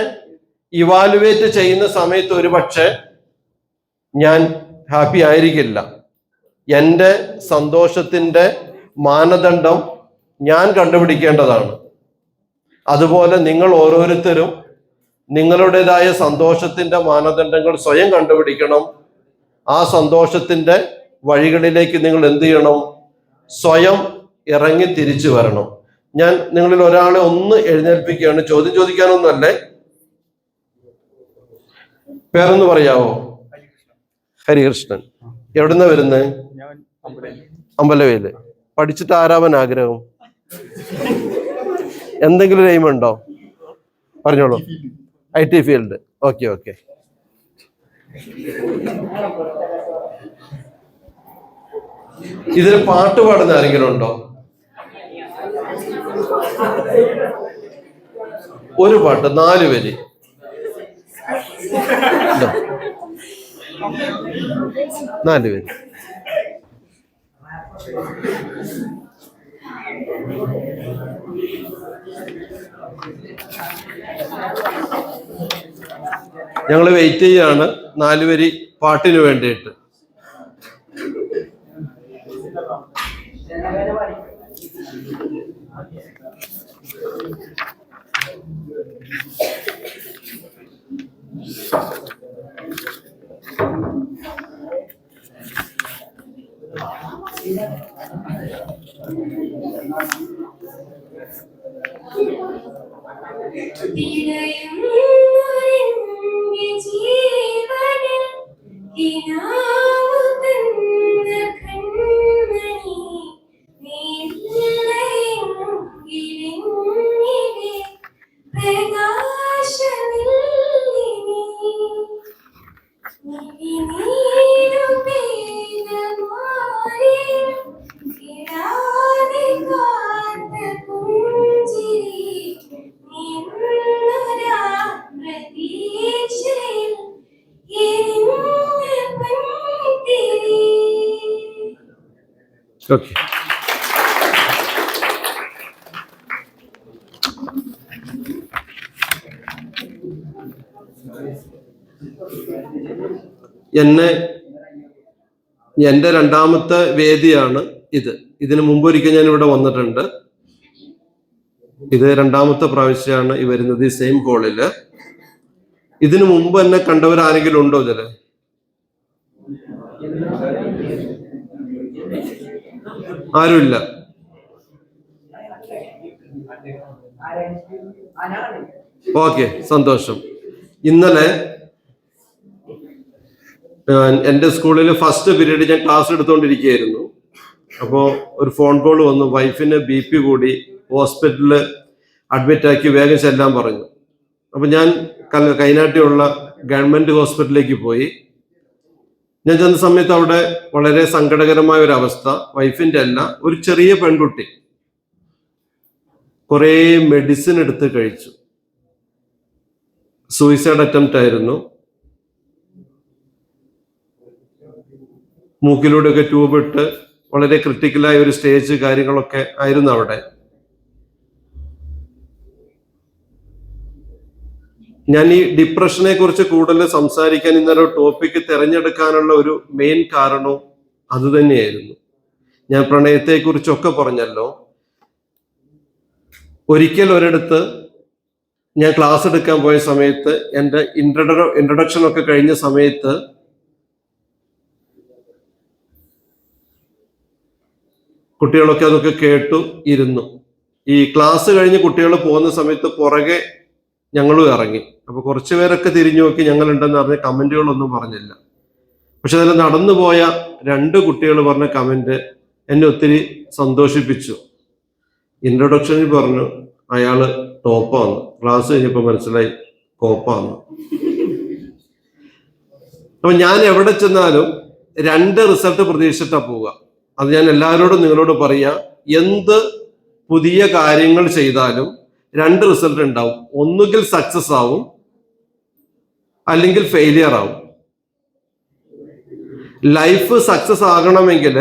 ഇവാലുവേറ്റ് ചെയ്യുന്ന സമയത്ത് ഒരുപക്ഷെ ഞാൻ ഹാപ്പി ആയിരിക്കില്ല. എൻ്റെ സന്തോഷത്തിൻ്റെ മാനദണ്ഡം ഞാൻ കണ്ടുപിടിക്കേണ്ടതാണ്. അതുപോലെ നിങ്ങൾ ഓരോരുത്തരും നിങ്ങളുടേതായ സന്തോഷത്തിന്റെ മാനദണ്ഡങ്ങൾ സ്വയം കണ്ടുപിടിക്കണം. ആ സന്തോഷത്തിന്റെ വഴികളിലേക്ക് നിങ്ങൾ എന്ത് ചെയ്യണം? സ്വയം ഇറങ്ങി തിരിച്ചു വരണം. ഞാൻ നിങ്ങളിൽ ഒരാളെ ഒന്ന് എഴുന്നേൽപ്പിക്കുകയാണ്. ചോദ്യം ചോദിക്കാനൊന്നുമല്ലേ. പേരൊന്ന് പറയാവോ? ഹരികൃഷ്ണൻ. എവിടുന്ന വരുന്നത്? അമ്പലവേല്. പഠിച്ചിട്ട് ആരാവാൻ ആഗ്രഹം? എന്തെങ്കിലും എയിം ഉണ്ടോ? പറഞ്ഞോളൂ. IT field. ഓക്കെ. ഇതിൽ പാട്ട് പാടുന്ന ആരെങ്കിലും ഉണ്ടോ? ഒരു പാട്ട് 4 വരി. 4 വരി. ഞങ്ങൾ വെയിറ്റ് ചെയ്യാണ് 4 വരി പാട്ടിന് വേണ്ടിയിട്ട്. ഓക്കെ. എൻ്റെ രണ്ടാമത്തെ വേദിയാണ് ഇത്. ഇതിനു മുമ്പ് ഒരിക്കൽ ഞാൻ ഇവിടെ വന്നിട്ടുണ്ട്. ഇത് രണ്ടാമത്തെ പ്രാവശ്യമാണ് ഈ വരുന്നത് ഈ സെയിം ഹോളില്. ഇതിനു മുമ്പ് എന്നെ കണ്ടവരാരെങ്കിലും ഉണ്ടോ ഇതില്? ആരുമില്ല. ഓക്കെ, സന്തോഷം. ഇന്നലെ എൻ്റെ സ്കൂളിൽ ഫസ്റ്റ് പീരീഡ് ഞാൻ ക്ലാസ് എടുത്തുകൊണ്ടിരിക്കുകയായിരുന്നു. അപ്പോൾ ഒരു ഫോൺ കോൾ വന്നു. വൈഫിന് BP കൂടി, ഹോസ്പിറ്റലിൽ അഡ്മിറ്റ് ആക്കി വേഗം ചെല്ലാൻ പറഞ്ഞു. അപ്പൊ ഞാൻ കൈനാട്ടിയുള്ള ഗവൺമെന്റ് ഹോസ്പിറ്റലിലേക്ക് പോയി. ഞാൻ ചെന്ന സമയത്ത് അവിടെ വളരെ സങ്കടകരമായ ഒരു അവസ്ഥ. വൈഫിന്റെ അല്ല, ഒരു ചെറിയ പെൺകുട്ടി കുറേ മെഡിസിൻ എടുത്ത് കഴിച്ചു. സൂയിസൈഡ് അറ്റംപ്റ്റ് ആയിരുന്നു. മൂക്കിലൂടെയൊക്കെ ട്യൂബ് ഇട്ട് വളരെ ക്രിട്ടിക്കലായ ഒരു സ്റ്റേജ് കാര്യങ്ങളൊക്കെ ആയിരുന്നു അവിടെ. ഞാൻ ഈ ഡിപ്രഷനെ കുറിച്ച് കൂടുതൽ സംസാരിക്കാൻ ഇന്നൊരു ടോപ്പിക്ക് തിരഞ്ഞെടുക്കാനുള്ള ഒരു മെയിൻ കാരണവും അത് തന്നെയായിരുന്നു. ഞാൻ പ്രണയത്തെക്കുറിച്ചൊക്കെ പറഞ്ഞല്ലോ. ഒരിക്കൽ ഒരിടത്ത് ഞാൻ ക്ലാസ് എടുക്കാൻ പോയ സമയത്ത് എൻ്റെ ഇൻട്രൊഡക്ഷൻ ഒക്കെ കഴിഞ്ഞ സമയത്ത് കുട്ടികളൊക്കെ അതൊക്കെ കേട്ടു ഇരുന്നു. ഈ ക്ലാസ് കഴിഞ്ഞ് കുട്ടികൾ പോകുന്ന സമയത്ത് പുറകെ ഞങ്ങളും ഇറങ്ങി. അപ്പൊ കുറച്ചു പേരൊക്കെ തിരിഞ്ഞു നോക്കി ഞങ്ങളുണ്ടെന്ന് പറഞ്ഞ കമന്റുകളൊന്നും പറഞ്ഞില്ല. പക്ഷെ അതിൽ നടന്നു പോയ 2 കുട്ടികൾ പറഞ്ഞ കമന്റ് എന്നെ ഒത്തിരി സന്തോഷിപ്പിച്ചു. ഇൻട്രൊഡക്ഷനിൽ പറഞ്ഞു അയാള് ടോപ്പാന്ന്, ക്ലാസ് കഴിഞ്ഞപ്പോ മനസ്സിലായി കോപ്പാന്ന്. അപ്പൊ ഞാൻ എവിടെ ചെന്നാലും 2 റിസൾട്ട് പ്രതീക്ഷിച്ചിട്ടാ പോവുക. അത് ഞാൻ എല്ലാവരോടും നിങ്ങളോട് പറയാ, എന്ത് പുതിയ കാര്യങ്ങൾ ചെയ്താലും 2 റിസൾട്ട് ഉണ്ടാവും. ഒന്നുകിൽ സക്സസ് ആവും, അല്ലെങ്കിൽ ഫെയിലിയർ ആവും. ലൈഫ് സക്സസ് ആകണമെങ്കിൽ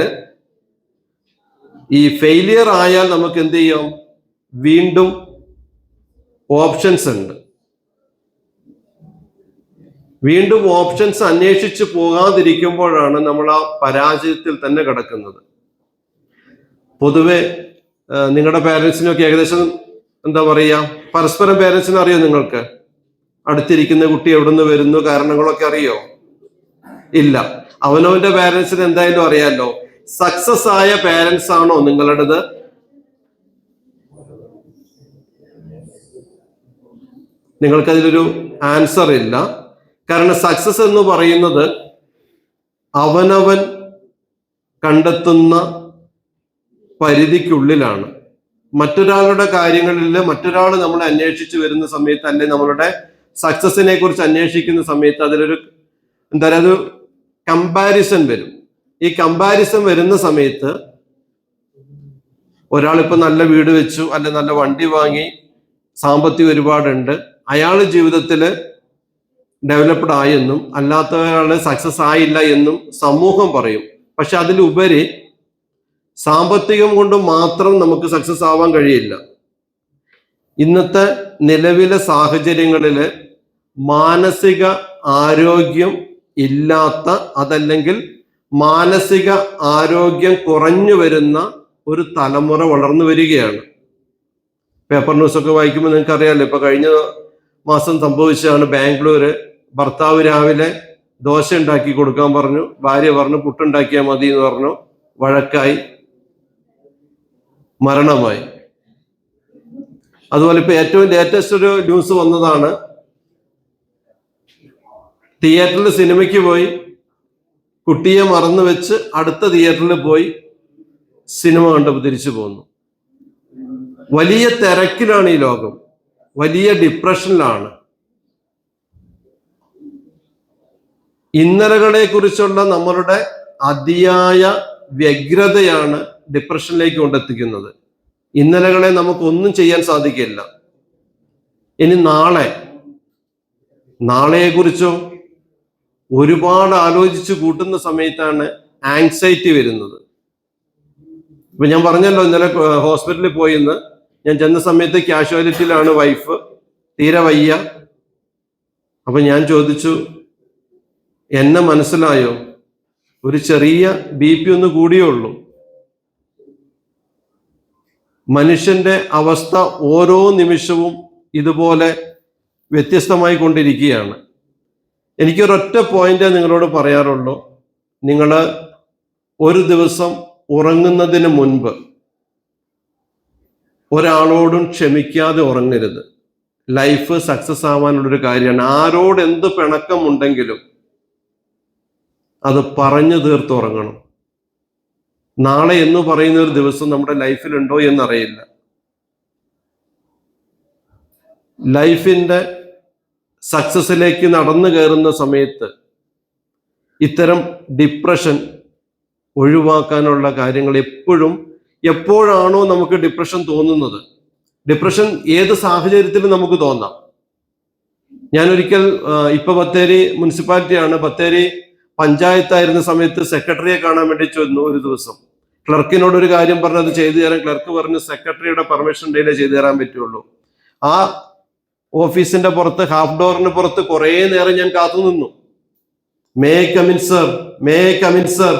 ഈ ഫെയിലിയർ ആയാൽ നമുക്ക് എന്ത് ചെയ്യാം? വീണ്ടും ഓപ്ഷൻസ് ഉണ്ട്. വീണ്ടും ഓപ്ഷൻസ് അന്വേഷിച്ച് പോകാതിരിക്കുമ്പോഴാണ് നമ്മൾ ആ പരാജയത്തിൽ തന്നെ കിടക്കുന്നത്. പൊതുവെ നിങ്ങളുടെ പാരൻസിനൊക്കെ ഏകദേശം എന്താ പറയുക, പരസ്പരം പാരൻസിനെ അറിയോ? നിങ്ങൾക്ക് അടുത്തിരിക്കുന്ന കുട്ടി എവിടുന്ന് വരുന്നു, കാരണങ്ങളൊക്കെ അറിയോ? ഇല്ല. അവനവന്റെ പാരൻസിന് എന്തായാലും അറിയാലോ. സക്സസ് ആയ പാരൻസ് ആണോ നിങ്ങളുടേത്? നിങ്ങൾക്കതിലൊരു ആൻസർ ഇല്ല. കാരണം സക്സസ് എന്ന് പറയുന്നത് അവനവൻ കണ്ടെത്തുന്ന പരിധിക്കുള്ളിലാണ്. മറ്റൊരാളുടെ കാര്യങ്ങളിൽ മറ്റൊരാൾ നമ്മളെ അന്വേഷിച്ച് വരുന്ന സമയത്ത്, അല്ലെ നമ്മളുടെ സക്സസിനെ കുറിച്ച് അന്വേഷിക്കുന്ന സമയത്ത് അതിലൊരു എന്താ പറയുക, ഒരു കമ്പാരിസൺ വരും. ഈ കമ്പാരിസൺ വരുന്ന സമയത്ത് ഒരാളിപ്പോ നല്ല വീട് വെച്ചു, അല്ലെ നല്ല വണ്ടി വാങ്ങി, സാമ്പത്തികം ഒരുപാടുണ്ട്, അയാൾ ജീവിതത്തിൽ ഡെവലപ്ഡ് ആയെന്നും അല്ലാത്ത ഒരാള് സക്സസ് ആയില്ല എന്നും സമൂഹം പറയും. പക്ഷെ അതിലുപരി സാമ്പത്തികം കൊണ്ട് മാത്രം നമുക്ക് സക്സസ് ആവാൻ കഴിയില്ല. ഇന്നത്തെ നിലവിലെ സാഹചര്യങ്ങളിൽ മാനസിക ആരോഗ്യം ഇല്ലാത്ത, അതല്ലെങ്കിൽ മാനസിക ആരോഗ്യം കുറഞ്ഞു വരുന്ന ഒരു തലമുറ വളർന്നു വരികയാണ്. പേപ്പർ ന്യൂസൊക്കെ വായിക്കുമ്പോൾ നിങ്ങൾക്ക് അറിയാമല്ലോ, ഇപ്പൊ കഴിഞ്ഞ മാസം സംഭവിച്ചതാണ്. ബാംഗ്ലൂര് ഭർത്താവ് രാവിലെ ദോശ ഉണ്ടാക്കി കൊടുക്കാൻ പറഞ്ഞു, ഭാര്യ പറഞ്ഞു പുട്ടുണ്ടാക്കിയാൽ മതി എന്ന് പറഞ്ഞു, വഴക്കായി, മരണമായി. അതുപോലെ ഇപ്പൊ ഏറ്റവും ലേറ്റസ്റ്റ് ഒരു ന്യൂസ് വന്നതാണ്, തിയേറ്ററിൽ സിനിമയ്ക്ക് പോയി, കുട്ടിയെ മറന്നു വെച്ച് അടുത്ത തിയേറ്ററിൽ പോയി സിനിമ കണ്ടപ്പോൾ തിരിച്ചു പോന്നു. വലിയ തിരക്കിലാണ് ഈ ലോകം, വലിയ ഡിപ്രഷനിലാണ്. ഇന്നലകളെ കുറിച്ചുള്ള നമ്മളുടെ അതിയായ വ്യഗ്രതയാണ് ഡിപ്രഷനിലേക്ക് കൊണ്ടെത്തിക്കുന്നത്. ഇന്നലകളെ നമുക്കൊന്നും ചെയ്യാൻ സാധിക്കില്ല. ഇനി നാളെയെക്കുറിച്ചോ ഒരുപാട് ആലോചിച്ച് കൂട്ടുന്ന സമയത്താണ് ആങ്സൈറ്റി വരുന്നത്. ഇപ്പൊ ഞാൻ പറഞ്ഞല്ലോ, ഇന്നലെ ഹോസ്പിറ്റലിൽ പോയിന്ന്. ഞാൻ ചെന്ന സമയത്ത് കാഷ്വാലിറ്റിയിലാണ് വൈഫ്, തീരെ വയ്യ. അപ്പൊ ഞാൻ ചോദിച്ചു, എന്നെ മനസ്സിലായോ? ഒരു ചെറിയ BP ഒന്ന് കൂടിയേ ഉള്ളൂ. മനുഷ്യന്റെ അവസ്ഥ ഓരോ നിമിഷവും ഇതുപോലെ വ്യത്യസ്തമായി കൊണ്ടിരിക്കുകയാണ്. എനിക്കൊരൊറ്റ പോയിന്റ് നിങ്ങളോട് പറയാറുള്ളൂ. നിങ്ങൾ ഒരു ദിവസം ഉറങ്ങുന്നതിന് മുൻപ് ഒരാളോടും ക്ഷമിക്കാതെ ഉറങ്ങരുത്. ലൈഫ് സക്സസ് ആവാനുള്ളൊരു കാര്യമാണ്. ആരോട് എന്ത് പിണക്കമുണ്ടെങ്കിലും അത് പറഞ്ഞു തീർത്ത് ഉറങ്ങണം. നാളെ എന്ന് പറയുന്ന ഒരു ദിവസം നമ്മുടെ ലൈഫിലുണ്ടോ എന്നറിയില്ല. ലൈഫിൻ്റെ സക്സസിലേക്ക് നടന്നു കയറുന്ന സമയത്ത് ഇത്തരം ഡിപ്രഷൻ ഒഴിവാക്കാനുള്ള കാര്യങ്ങൾ എപ്പോഴാണോ നമുക്ക് ഡിപ്രഷൻ തോന്നുന്നത്, ഡിപ്രഷൻ ഏത് സാഹചര്യത്തിലും നമുക്ക് തോന്നാം. ഞാനൊരിക്കൽ ഇപ്പൊ ബത്തേരി മുനിസിപ്പാലിറ്റിയാണ്, ബത്തേരി പഞ്ചായത്തായിരുന്ന സമയത്ത് സെക്രട്ടറിയെ കാണാൻ വേണ്ടി ചെന്നു. ഒരു ദിവസം ക്ലർക്കിനോട് ഒരു കാര്യം പറഞ്ഞത് ചെയ്തു തരാൻ ക്ലർക്ക് പറഞ്ഞു സെക്രട്ടറിയുടെ പെർമിഷൻ ഉണ്ടെങ്കിലേ ചെയ്തു തരാൻ പറ്റുള്ളൂ. ആ ഓഫീസിന്റെ പുറത്ത് ഹാഫ് ഡോറിന് പുറത്ത് കുറേ നേരം ഞാൻ കാത്തു നിന്നു. May come in sir, may come in sir.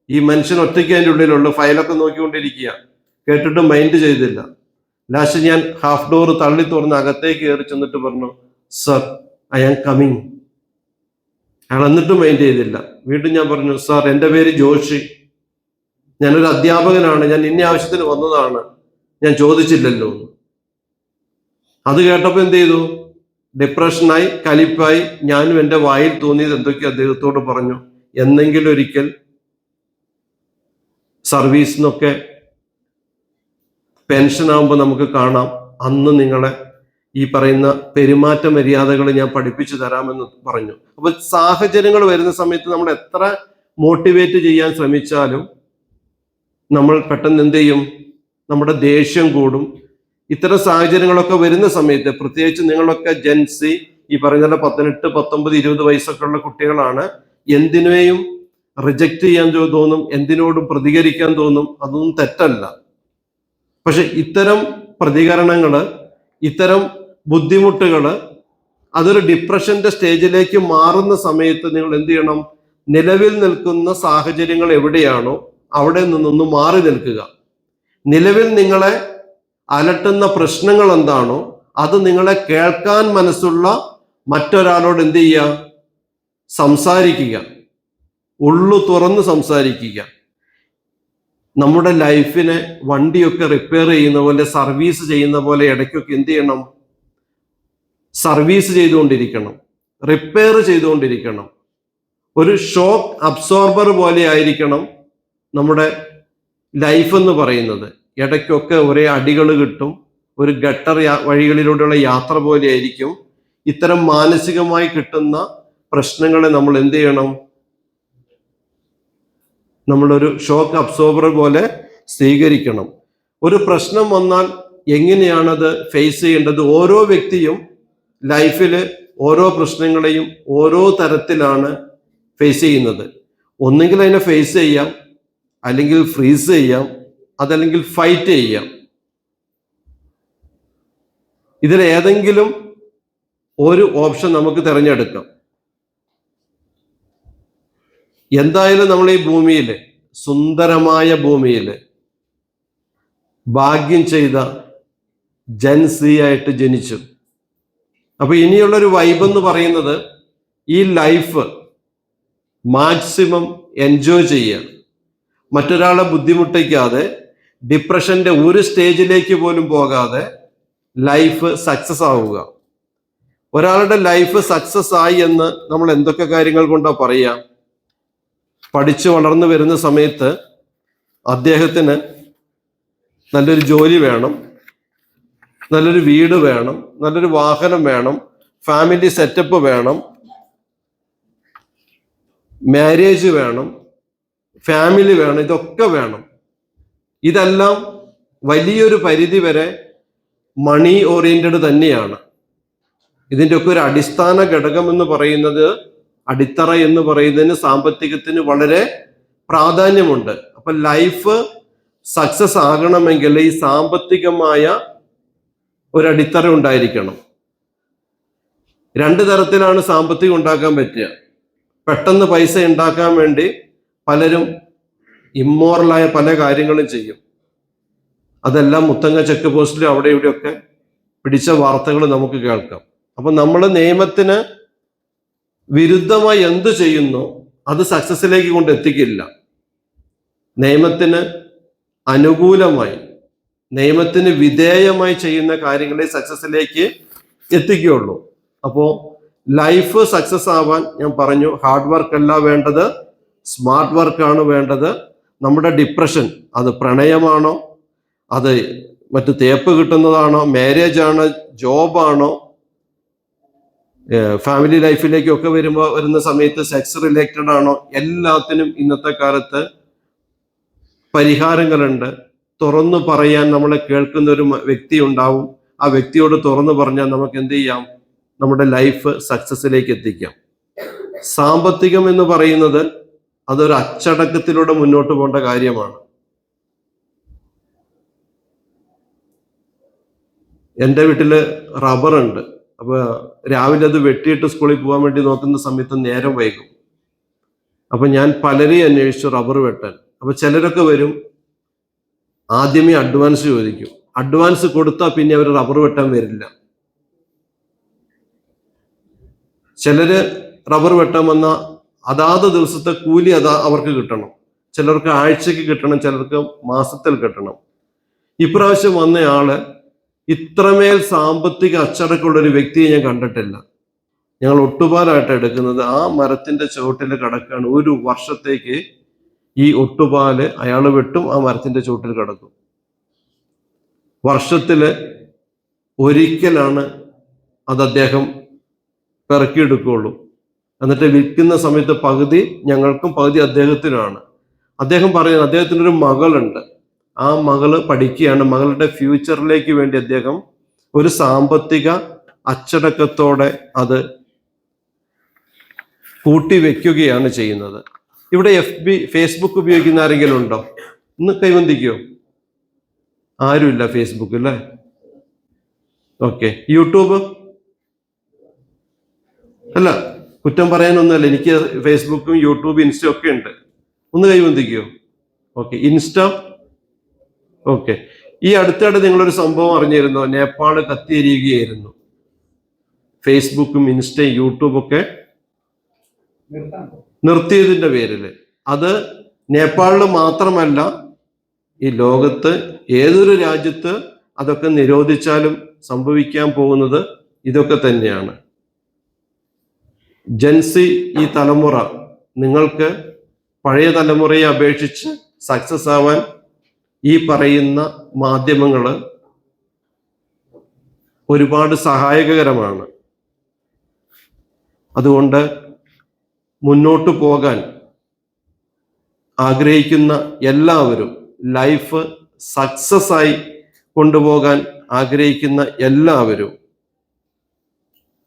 ഈ മനുഷ്യൻ ഒറ്റയ്ക്ക് അതിൻ്റെ ഉള്ളിലുള്ളു, ഫയലൊക്കെ നോക്കിക്കൊണ്ടിരിക്കുക. കേട്ടിട്ട് മൈൻഡ് ചെയ്തില്ല. ലാസ്റ്റ് ഞാൻ ഹാഫ് ഡോർ തള്ളി തുറന്ന് അകത്തേക്ക് കയറി ചെന്നിട്ട് പറഞ്ഞു, സർ ഐ ആം കമ്മിങ്. അയാൾ എന്നിട്ടും മൈൻഡ് ചെയ്തില്ല. വീണ്ടും ഞാൻ പറഞ്ഞു, സാർ എൻ്റെ പേര് ജോഷി, ഞാനൊരു അധ്യാപകനാണ്, ഞാൻ ഇന്ന ആവശ്യത്തിന് വന്നതാണ്, ഞാൻ ചോദിച്ചില്ലല്ലോ. അത് കേട്ടപ്പോൾ എന്ത് ചെയ്തു? ഡിപ്രഷനായി, കലിപ്പായി. ഞാനും എൻ്റെ വായിൽ തോന്നിയത് എന്തൊക്കെയോ അദ്ദേഹത്തോട് പറഞ്ഞു. എന്നെങ്കിലും ഒരിക്കൽ സർവീസിനൊക്കെ പെൻഷൻ ആകുമ്പോൾ നമുക്ക് കാണാം, അന്ന് നിങ്ങളെ ഈ പറയുന്ന പെരുമാറ്റ മര്യാദകൾ ഞാൻ പഠിപ്പിച്ചു തരാമെന്ന് പറഞ്ഞു. അപ്പൊ സാഹചര്യങ്ങൾ വരുന്ന സമയത്ത് നമ്മൾ എത്ര മോട്ടിവേറ്റ് ചെയ്യാൻ ശ്രമിച്ചാലും നമ്മൾ പെട്ടെന്ന് എന്ത് ചെയ്യും? നമ്മുടെ ദേഷ്യം കൂടും. ഇത്തരം സാഹചര്യങ്ങളൊക്കെ വരുന്ന സമയത്ത്, പ്രത്യേകിച്ച് നിങ്ങളൊക്കെ ജെൻസി, ഈ പറയുന്ന 18, 19, 20 വയസ്സൊക്കെ ഉള്ള കുട്ടികളാണ്. എന്തിനേയും റിജക്റ്റ് ചെയ്യാൻ തോന്നും, എന്തിനോടും പ്രതികരിക്കാൻ തോന്നും. അതൊന്നും തെറ്റല്ല. പക്ഷെ ഇത്തരം പ്രതികരണങ്ങള്, ഇത്തരം ബുദ്ധിമുട്ടുകള് അതൊരു ഡിപ്രഷന്റെ സ്റ്റേജിലേക്ക് മാറുന്ന സമയത്ത് നിങ്ങൾ എന്ത് ചെയ്യണം? നിലവിൽ നിൽക്കുന്ന സാഹചര്യങ്ങൾ എവിടെയാണോ അവിടെ നിന്നൊന്ന് മാറി നിൽക്കുക. നിലവിൽ നിങ്ങളെ അലട്ടുന്ന പ്രശ്നങ്ങൾ എന്താണോ അത് നിങ്ങളെ കേൾക്കാൻ മനസ്സുള്ള മറ്റൊരാളോട് എന്ത് ചെയ്യുക? സംസാരിക്കുക, ഉള്ളു തുറന്ന് സംസാരിക്കുക. നമ്മുടെ ലൈഫിനെ വണ്ടിയൊക്കെ റിപ്പയർ ചെയ്യുന്ന പോലെ, സർവീസ് ചെയ്യുന്ന പോലെ ഇടയ്ക്കൊക്കെ എന്ത് ചെയ്യണം? സർവീസ് ചെയ്തുകൊണ്ടിരിക്കണം, റിപ്പയർ ചെയ്തുകൊണ്ടിരിക്കണം. ഒരു ഷോക്ക് അബ്സോർബർ പോലെ ആയിരിക്കണം നമ്മുടെ ലൈഫ് എന്ന് പറയുന്നത്. ഇടയ്ക്കൊക്കെ ഒരേ അടികൾ കിട്ടും. ഒരു ഗട്ടർ വഴികളിലൂടെയുള്ള യാത്ര പോലെ ആയിരിക്കും. ഇത്തരം മാനസികമായി കിട്ടുന്ന പ്രശ്നങ്ങളെ നമ്മൾ എന്ത് ചെയ്യണം? നമ്മളൊരു ഷോക്ക് അബ്സോർബർ പോലെ സ്വീകരിക്കണം. ഒരു പ്രശ്നം വന്നാൽ എങ്ങനെയാണത് ഫേസ് ചെയ്യേണ്ടത്? ഓരോ വ്യക്തിയും ലൈഫിൽ ഓരോ പ്രശ്നങ്ങളെയും ഓരോ തരത്തിലാണ് ഫേസ് ചെയ്യുന്നത്. ഒന്നെങ്കിൽ അതിനെ ഫേസ് ചെയ്യാം, അല്ലെങ്കിൽ ഫ്രീസ് ചെയ്യാം, അതല്ലെങ്കിൽ ഫൈറ്റ് ചെയ്യാം. ഇതിൽ ഏതെങ്കിലും ഒരു ഓപ്ഷൻ നമുക്ക് തിരഞ്ഞെടുക്കാം. എന്തായാലും നമ്മൾ ഈ ഭൂമിയിൽ, സുന്ദരമായ ഭൂമിയിൽ ഭാഗ്യം ചെയ്ത ജൻസി ആയിട്ട് ജനിച്ചു. അപ്പൊ ഇനിയുള്ളൊരു വൈബ് എന്ന് പറയുന്നത് ഈ ലൈഫ് മാക്സിമം എൻജോയ് ചെയ്യുക, മറ്റൊരാളെ ബുദ്ധിമുട്ടിക്കാതെ, ഡിപ്രഷന്റെ ഒരു സ്റ്റേജിലേക്ക് പോലും പോകാതെ ലൈഫ് സക്സസ് ആവുക. ഒരാളുടെ ലൈഫ് സക്സസ് ആയി എന്ന് നമ്മൾ എന്തൊക്കെ കാര്യങ്ങൾ കൊണ്ടാ പറയുക? പഠിച്ചു വളർന്നു വരുന്ന സമയത്ത് അദ്ദേഹത്തിന് നല്ലൊരു ജോലി വേണം, നല്ലൊരു വീട് വേണം, നല്ലൊരു വാഹനം വേണം, ഫാമിലി സെറ്റപ്പ് വേണം, മാരേജ് വേണം, ഫാമിലി വേണം, ഇതൊക്കെ വേണം. ഇതെല്ലാം വലിയൊരു പരിധി വരെ മണി ഓറിയന്റഡ് തന്നെയാണ്. ഇതിൻ്റെ ഒക്കെ ഒരു അടിസ്ഥാന ഘടകം എന്ന് പറയുന്നത്, അടിത്തറ എന്ന് പറയുന്നതിന് സാമ്പത്തികത്തിന് വളരെ പ്രാധാന്യമുണ്ട്. അപ്പൊ ലൈഫ് സക്സസ് ആകണമെങ്കിൽ ഈ സാമ്പത്തികമായ ഒരു അടിത്തറ ഉണ്ടായിരിക്കണം. രണ്ട് തരത്തിലാണ് സാമ്പത്തികം ഉണ്ടാക്കാൻ പറ്റുക. പെട്ടെന്ന് പൈസ ഉണ്ടാക്കാൻ വേണ്ടി പലരും ഇമ്മോറലായ പല കാര്യങ്ങളും ചെയ്യും. അതെല്ലാം മുത്തങ്ങ ചെക്ക് പോസ്റ്റിലും അവിടെ ഇവിടെയൊക്കെ പിടിച്ച വാർത്തകൾ നമുക്ക് കേൾക്കാം. അപ്പൊ നമ്മൾ നിയമത്തിന് വിരുദ്ധമായി എന്ത് ചെയ്യുന്നു അത് സക്സസിലേക്ക് കൊണ്ടെത്തിക്കില്ല. നിയമത്തിന് അനുകൂലമായി, നിയമത്തിന് വിധേയമായി ചെയ്യുന്ന കാര്യങ്ങളെ സക്സസിലേക്ക് എത്തിക്കുകയുള്ളൂ. അപ്പോൾ ലൈഫ് സക്സസ് ആവാൻ ഞാൻ പറഞ്ഞു, ഹാർഡ് വർക്ക് അല്ല വേണ്ടത്, സ്മാർട്ട് വർക്കാണ് വേണ്ടത്. നമ്മുടെ ഡിപ്രഷൻ അത് പ്രണയമാണോ, അത് മറ്റു തേപ്പ് കിട്ടുന്നതാണോ, മാരേജ് ആണോ, ജോബാണോ, ഫാമിലി ലൈഫിലേക്കൊക്കെ വരുന്ന സമയത്ത് സെക്സ് റിലേറ്റഡ് ആണോ, എല്ലാത്തിനും ഇന്നത്തെ കാലത്ത് പരിഹാരങ്ങളുണ്ട്. തുറന്നു പറയാൻ നമ്മളെ കേൾക്കുന്ന ഒരു വ്യക്തി ഉണ്ടാവും. ആ വ്യക്തിയോട് തുറന്നു പറഞ്ഞാൽ നമുക്ക് എന്ത് ചെയ്യാം, നമ്മുടെ ലൈഫ് സക്സസിലേക്ക് എത്തിക്കാം. സാമ്പത്തികം എന്ന് പറയുന്നത് അതൊരു അച്ചടക്കത്തിലൂടെ മുന്നോട്ട് പോകേണ്ട കാര്യമാണ്. എൻ്റെ വീട്ടില് റബ്ബറുണ്ട്. അപ്പൊ രാവിലെ അത് വെട്ടിയിട്ട് സ്കൂളിൽ പോകാൻ വേണ്ടി നോക്കുന്ന സമയത്ത് നേരം വൈകും. അപ്പൊ ഞാൻ പലരെയും അന്വേഷിച്ചു റബ്ബർ വെട്ടാൻ. അപ്പൊ ചിലരൊക്കെ വരും, ആദ്യമേ അഡ്വാൻസ് ചോദിക്കും. അഡ്വാൻസ് കൊടുത്താൽ പിന്നെ അവർ റബ്ബർ വെട്ടാൻ വരില്ല. ചിലര് റബ്ബർ വെട്ടാൻ വന്ന അതാത് ദിവസത്തെ കൂലി അവർക്ക് കിട്ടണം. ചിലർക്ക് ആഴ്ചക്ക് കിട്ടണം, ചിലർക്ക് മാസത്തിൽ കിട്ടണം. ഇപ്രാവശ്യം വന്നയാള് ഇത്രമേൽ സാമ്പത്തിക അച്ചടക്കമുള്ള ഒരു വ്യക്തിയെ ഞാൻ കണ്ടിട്ടില്ല. ഞങ്ങൾ ഒട്ടുപാലായിട്ട് എടുക്കുന്നത്. ആ മരത്തിന്റെ ചുവട്ടിൽ കിടക്കാണ്. ഒരു വർഷത്തേക്ക് ഈ ഒട്ടുപാല് അയാൾ വെട്ടും, ആ മരത്തിന്റെ ചുവട്ടിൽ കിടക്കും. വർഷത്തില് ഒരിക്കലാണ് അത് അദ്ദേഹം പെറുക്കിയെടുക്കുകയുള്ളൂ. എന്നിട്ട് വിൽക്കുന്ന സമയത്ത് പകുതി ഞങ്ങൾക്കും പകുതി അദ്ദേഹത്തിനാണ്. അദ്ദേഹം പറയുന്നത് അദ്ദേഹത്തിനൊരു മകളുണ്ട്. ആ മകള് പഠിക്കുകയാണ്. മകളുടെ ഫ്യൂച്ചറിലേക്ക് വേണ്ടി അദ്ദേഹം ഒരു സാമ്പത്തിക അച്ചടക്കത്തോടെ അത് കൂട്ടിവെക്കുകയാണ് ചെയ്യുന്നത്. ഇവിടെ ഫേസ്ബുക്ക് ഉപയോഗിക്കുന്ന ആരെങ്കിലും ഉണ്ടോ? ഒന്ന് കൈവന്തിക്കോ? ആരുമില്ല ഫേസ്ബുക്ക് അല്ലേ? ഓക്കെ. യൂട്യൂബ്? അല്ല, കുറ്റം പറയാനൊന്നുമല്ല. എനിക്ക് ഫേസ്ബുക്കും യൂട്യൂബ് ഇൻസ്റ്റയും ഒക്കെ ഉണ്ട്. ഒന്ന് കൈവന്തിക്കോ? ഓക്കെ. ഇൻസ്റ്റ? ഓക്കെ. ഈ അടുത്തിടെ നിങ്ങളൊരു സംഭവം അറിഞ്ഞിരുന്നോ? നേപ്പാള് കത്തിയെരിയുകയായിരുന്നു. ഫേസ്ബുക്കും ഇൻസ്റ്റയും യൂട്യൂബും ഒക്കെ നിർത്തിയതിന്റെ പേരിൽ. അത് നേപ്പാളിൽ മാത്രമല്ല, ഈ ലോകത്ത് ഏതൊരു രാജ്യത്ത് അതൊക്കെ നിരോധിച്ചാലും സംഭവിക്കാൻ പോകുന്നത് ഇതൊക്കെ തന്നെയാണ്. ജൻസി, ഈ തലമുറ, നിങ്ങൾക്ക് പഴയ തലമുറയെ അപേക്ഷിച്ച് സക്സസ് ആവാൻ ഈ പറയുന്ന മാധ്യമങ്ങൾ ഒരുപാട് സഹായകരമാണ്. അതുകൊണ്ട് മുന്നോട്ട് പോകാൻ ആഗ്രഹിക്കുന്ന എല്ലാവരും, ലൈഫ് സക്സസ് ആയി കൊണ്ടുപോകാൻ ആഗ്രഹിക്കുന്ന എല്ലാവരും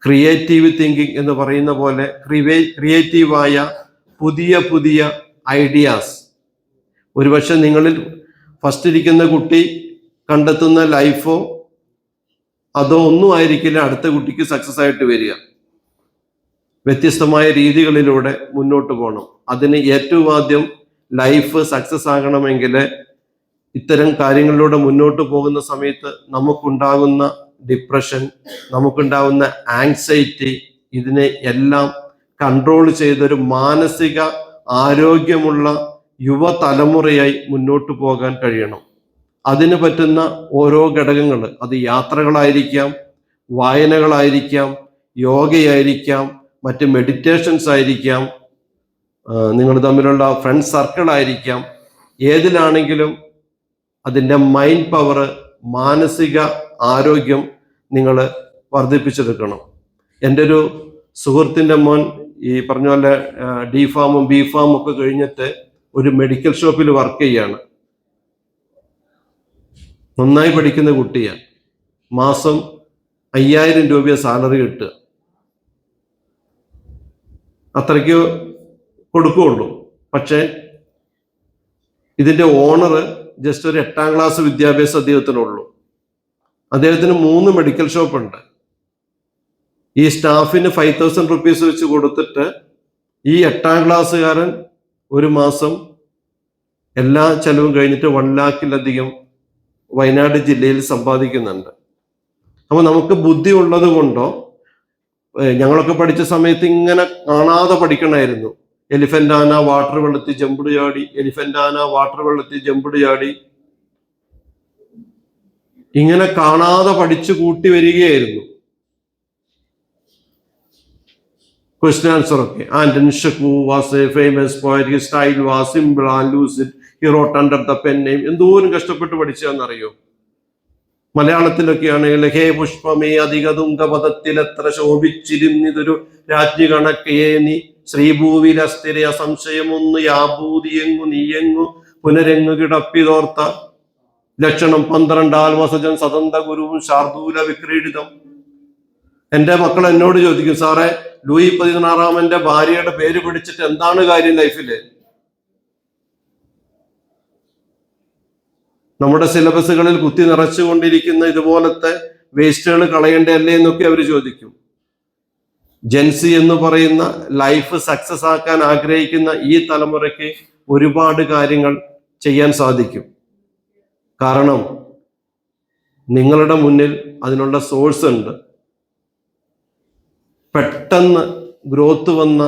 ക്രിയേറ്റീവ് തിങ്കിങ് എന്ന് പറയുന്ന പോലെ ക്രിയേറ്റീവായ പുതിയ പുതിയ ഐഡിയാസ്, ഒരുപക്ഷെ നിങ്ങളിൽ ഫസ്റ്റ് ഇരിക്കുന്ന കുട്ടി കണ്ടെത്തുന്ന ലൈഫോ അതോ ഒന്നും ആയിരിക്കില്ല അടുത്ത കുട്ടിക്ക് സക്സസ് ആയിട്ട് വരിക. വ്യത്യസ്തമായ രീതികളിലൂടെ മുന്നോട്ട് പോകണം. അതിന് ഏറ്റവും ആദ്യം ലൈഫ് സക്സസ് ആകണമെങ്കിൽ ഇത്തരം കാര്യങ്ങളിലൂടെ മുന്നോട്ട് പോകുന്ന സമയത്ത് നമുക്കുണ്ടാകുന്ന ഡിപ്രഷൻ, നമുക്കുണ്ടാകുന്ന ആങ്സൈറ്റി, ഇതിനെ എല്ലാം കൺട്രോൾ ചെയ്തൊരു മാനസിക ആരോഗ്യമുള്ള യുവതലമുറയായി മുന്നോട്ട് പോകാൻ കഴിയണം. അതിന് പറ്റുന്ന ഓരോ ഘടകങ്ങൾ, അത് യാത്രകളായിരിക്കാം, വായനകളായിരിക്കാം, യോഗയായിരിക്കാം, മറ്റ് മെഡിറ്റേഷൻസ് ആയിരിക്കാം, നിങ്ങൾ തമ്മിലുള്ള ഫ്രണ്ട് സർക്കിൾ ആയിരിക്കാം. ഏതിലാണെങ്കിലും അതിൻ്റെ മൈൻഡ് പവർ, മാനസിക ആരോഗ്യം നിങ്ങൾ വർദ്ധിപ്പിച്ചെടുക്കണം. എൻ്റെ ഒരു സുഹൃത്തിൻ്റെ മോൻ ഈ പറഞ്ഞ പോലെ D.Pharm B.Pharm ഒക്കെ കഴിഞ്ഞിട്ട് ഒരു മെഡിക്കൽ ഷോപ്പിൽ വർക്ക് ചെയ്യാണ്. നന്നായി പഠിക്കുന്ന കുട്ടിയാണ്. മാസം 5000 രൂപ സാലറി കിട്ടുക. അത്രയ്ക്ക് കൊടുക്കുകയുള്ളൂ. പക്ഷെ ഇതിന്റെ ഓണർ ജസ്റ്റ് ഒരു 8ാം ക്ലാസ് വിദ്യാഭ്യാസം അദ്ദേഹത്തിനുള്ളൂ. അദ്ദേഹത്തിന് 3 മെഡിക്കൽ ഷോപ്പ് ഉണ്ട്. ഈ സ്റ്റാഫിന് 5000 റുപ്പീസ് വെച്ച് കൊടുത്തിട്ട് ഈ 8ാം ക്ലാസ്സുകാരൻ ഒരു മാസം എല്ലാ ചെലവും കഴിഞ്ഞിട്ട് 1 ലക്ഷത്തിലധികം വയനാട് ജില്ലയിൽ സമ്പാദിക്കുന്നുണ്ട്. അപ്പൊ നമുക്ക് ബുദ്ധി ഉള്ളത് കൊണ്ടോ, ഞങ്ങളൊക്കെ പഠിച്ച സമയത്ത് ഇങ്ങനെ കാണാതെ പഠിക്കണമായിരുന്നു. എലിഫന്റ് ആന വാട്ടർ വെള്ളത്തിൽ ജമ്പുട് ചാടി, എലിഫന്റ് ആന വാട്ടർ വെള്ളത്തിൽ ജമ്പുട് ചാടി, ഇങ്ങനെ കാണാതെ പഠിച്ചു കൂട്ടി വരികയായിരുന്നു. ക്വസ്റ്റ്യൻ ആൻസർ ഒക്കെ. Anton Chekhov was a famous poet, his style was simple and lucid, he wrote under the pen name. എന്തോരം കഷ്ടപ്പെട്ട് പഠിച്ചതെന്നറിയോ? മലയാളത്തിലൊക്കെയാണെങ്കിൽ ഹേ പുഷ്പമേ അധിക തുങ്കപദത്തിൽ എത്ര ശോഭിച്ചിരുന്നിതൊരു രാജ്ഞി കണക്കേ നീ ശ്രീഭൂവിലസ്ഥിര സംശയമൊന്നു യാഭൂതിയെങ്ങു നീയെങ്ങു പുനരെങ്ങു കിടപ്പിതോർത്ത ലക്ഷണം 12 ആൽവസജൻ സതന്ത ഗുരുവും ശാർദൂല വിക്രീഡിതം. എൻ്റെ മക്കൾ എന്നോട് ചോദിക്കും, സാറേ ലൂയി 16 ഭാര്യയുടെ പേര് പിടിച്ചിട്ട് എന്താണ് കാര്യം ലൈഫില്? നമ്മുടെ സിലബസുകളിൽ കുത്തി നിറച്ചുകൊണ്ടിരിക്കുന്ന ഇതുപോലത്തെ വേസ്റ്റുകൾ കളയണ്ടല്ലേ എന്നൊക്കെ അവർ ചോദിക്കും. ജെൻസി എന്ന് പറയുന്ന ലൈഫ് സക്സസ് ആക്കാൻ ആഗ്രഹിക്കുന്ന ഈ തലമുറയ്ക്ക് ഒരുപാട് കാര്യങ്ങൾ ചെയ്യാൻ സാധിക്കും. കാരണം നിങ്ങളുടെ മുന്നിൽ അതിനുള്ള സോഴ്സ് ഉണ്ട്. പെട്ടെന്ന് ഗ്രോത്ത് വന്ന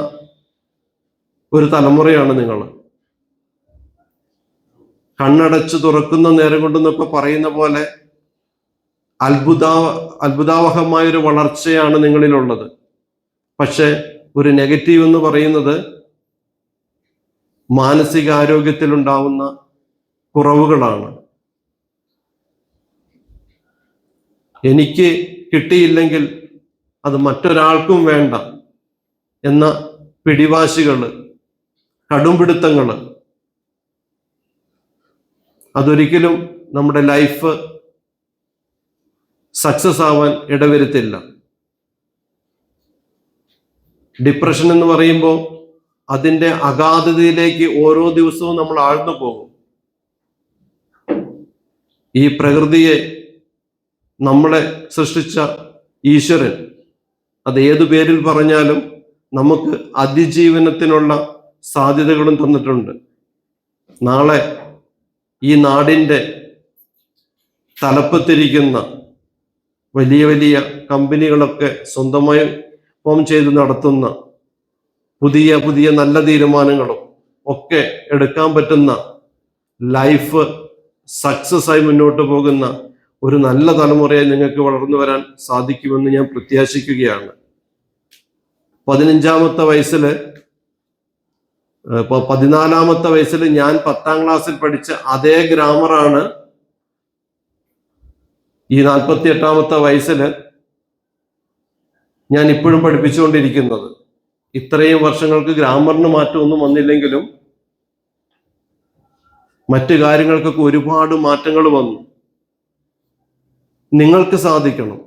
ഒരു തലമുറയാണ് നിങ്ങൾ. കണ്ണടച്ചു തുറക്കുന്ന നേരം കൊണ്ടെന്നൊക്കെ പറയുന്ന പോലെ അത്ഭുതാവഹമായൊരു വളർച്ചയാണ് നിങ്ങളിലുള്ളത്. പക്ഷെ ഒരു നെഗറ്റീവ് എന്ന് പറയുന്നത് മാനസികാരോഗ്യത്തിലുണ്ടാവുന്ന കുറവുകളാണ്. എനിക്ക് കിട്ടിയില്ലെങ്കിൽ അത് മറ്റൊരാൾക്കും വേണ്ട എന്ന പിടിവാശികള്, കടുംപിടുത്തങ്ങള്, അതൊരിക്കലും നമ്മുടെ ലൈഫ് സക്സസ് ആവാൻ ഇടവരുത്തില്ല. ഡിപ്രഷൻ എന്ന് പറയുമ്പോൾ അതിൻ്റെ അഗാധതയിലേക്ക് ഓരോ ദിവസവും നമ്മൾ ആഴ്ന്നു പോകും. ഈ പ്രകൃതിയെ നമ്മളെ സൃഷ്ടിച്ച ഈശ്വരൻ, അത് ഏതു പേരിൽ പറഞ്ഞാലും നമുക്ക് അതിജീവനത്തിനുള്ള സാധ്യതകളും തന്നിട്ടുണ്ട്. നാളെ ഈ നാടിൻ്റെ തലപ്പത്തിരിക്കുന്ന വലിയ വലിയ കമ്പനികളൊക്കെ സ്വന്തമായി ഫോം ചെയ്ത് നടത്തുന്ന പുതിയ പുതിയ നല്ല തീരുമാനങ്ങളും ഒക്കെ എടുക്കാൻ പറ്റുന്ന ലൈഫ് സക്സസ് ആയി മുന്നോട്ട് പോകുന്ന ഒരു നല്ല തലമുറയായി നിങ്ങൾക്ക് വളർന്നു വരാൻ സാധിക്കുമെന്ന് ഞാൻ പ്രത്യാശിക്കുകയാണ്. 15-ാമത്തെ വയസ്സിൽ 14-ാമത്തെ വയസ്സിൽ ഞാൻ 10ാം ക്ലാസ്സിൽ പഠിച്ച അതേ ഗ്രാമറാണ് ഈ 48-ാമത്തെ വയസ്സിൽ ഞാൻ ഇപ്പോഴും പഠിപ്പിച്ചുകൊണ്ടിരിക്കുന്നത്. ഇത്രയും വർഷങ്ങൾക്ക് ഗ്രാമറിന് മാറ്റമൊന്നും വന്നില്ലെങ്കിലും മറ്റു കാര്യങ്ങൾക്കൊക്കെ ഒരുപാട് മാറ്റങ്ങൾ വന്നു. നിങ്ങൾക്ക് സാധിക്കണം.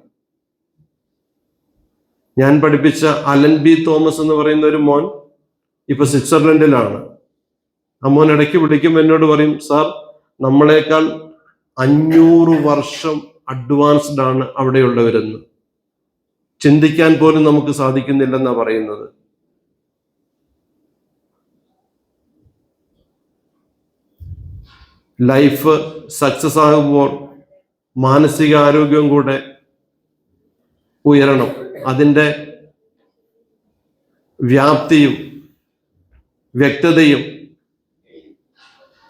ഞാൻ പഠിപ്പിച്ച അലൻ ബി തോമസ് എന്ന് പറയുന്ന ഒരു മോൻ ഇപ്പൊ സ്വിറ്റ്സർലൻഡിലാണ്. ആ മോൻ ഇടയ്ക്ക് വിളിക്കുമ്പോൾ എന്നോട് പറയും, സാർ നമ്മളെക്കാൾ 500 വർഷം അഡ്വാൻസ്ഡ് ആണ് അവിടെയുള്ളവരെന്ന്. ചിന്തിക്കാൻ പോലും നമുക്ക് സാധിക്കുന്നില്ലെന്നാ പറയുന്നത്. ലൈഫ് സക്സസ് ആകുമ്പോൾ മാനസികാരോഗ്യം കൂടെ ഉയരണം. അതിൻ്റെ വ്യാപ്തിയും വ്യക്തതയും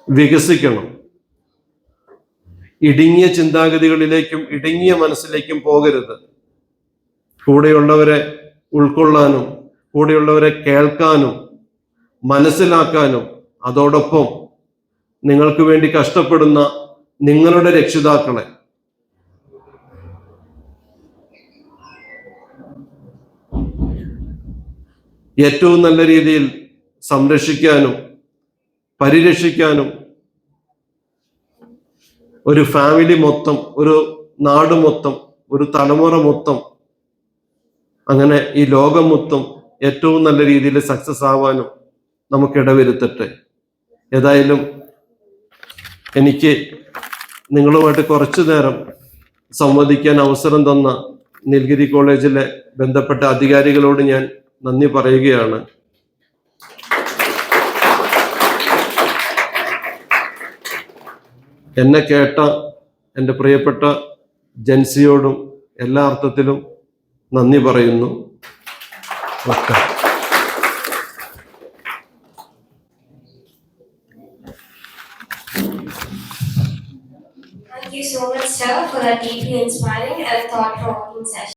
വികസിക്കണം. ഇടുങ്ങിയ ചിന്താഗതികളിലേക്കും ഇടുങ്ങിയ മനസ്സിലേക്കും പോകരുത്. കൂടെയുള്ളവരെ ഉൾക്കൊള്ളാനും കൂടെയുള്ളവരെ കേൾക്കാനും മനസ്സിലാക്കാനും അതോടൊപ്പം നിങ്ങൾക്ക് വേണ്ടി കഷ്ടപ്പെടുന്ന നിങ്ങളുടെ രക്ഷിതാക്കളെ ഏറ്റവും നല്ല രീതിയിൽ സംരക്ഷിക്കാനും പരിരക്ഷിക്കാനും ഒരു ഫാമിലി മൊത്തം, ഒരു നാട് മൊത്തം, ഒരു തലമുറ മൊത്തം, അങ്ങനെ ഈ ലോകം മൊത്തം ഏറ്റവും നല്ല രീതിയിൽ സക്സസ് ആവാനും നമുക്ക് ഇടവരുത്തട്ടെ. ഏതായാലും എനിക്ക് നിങ്ങളുമായിട്ട് കുറച്ചു നേരം സംവദിക്കാൻ അവസരം തന്ന നീൽഗിരി കോളേജിലെ ബന്ധപ്പെട്ട അധികാരികളോട് ഞാൻ നന്ദി പറയുകയാണ്. എന്നെ കേട്ട എൻ്റെ പ്രിയപ്പെട്ട ജൻസിയോടും എല്ലാ അർത്ഥത്തിലും നന്ദി പറയുന്നു. Thank you so much, sir, for that deeply inspiring and thought-provoking session.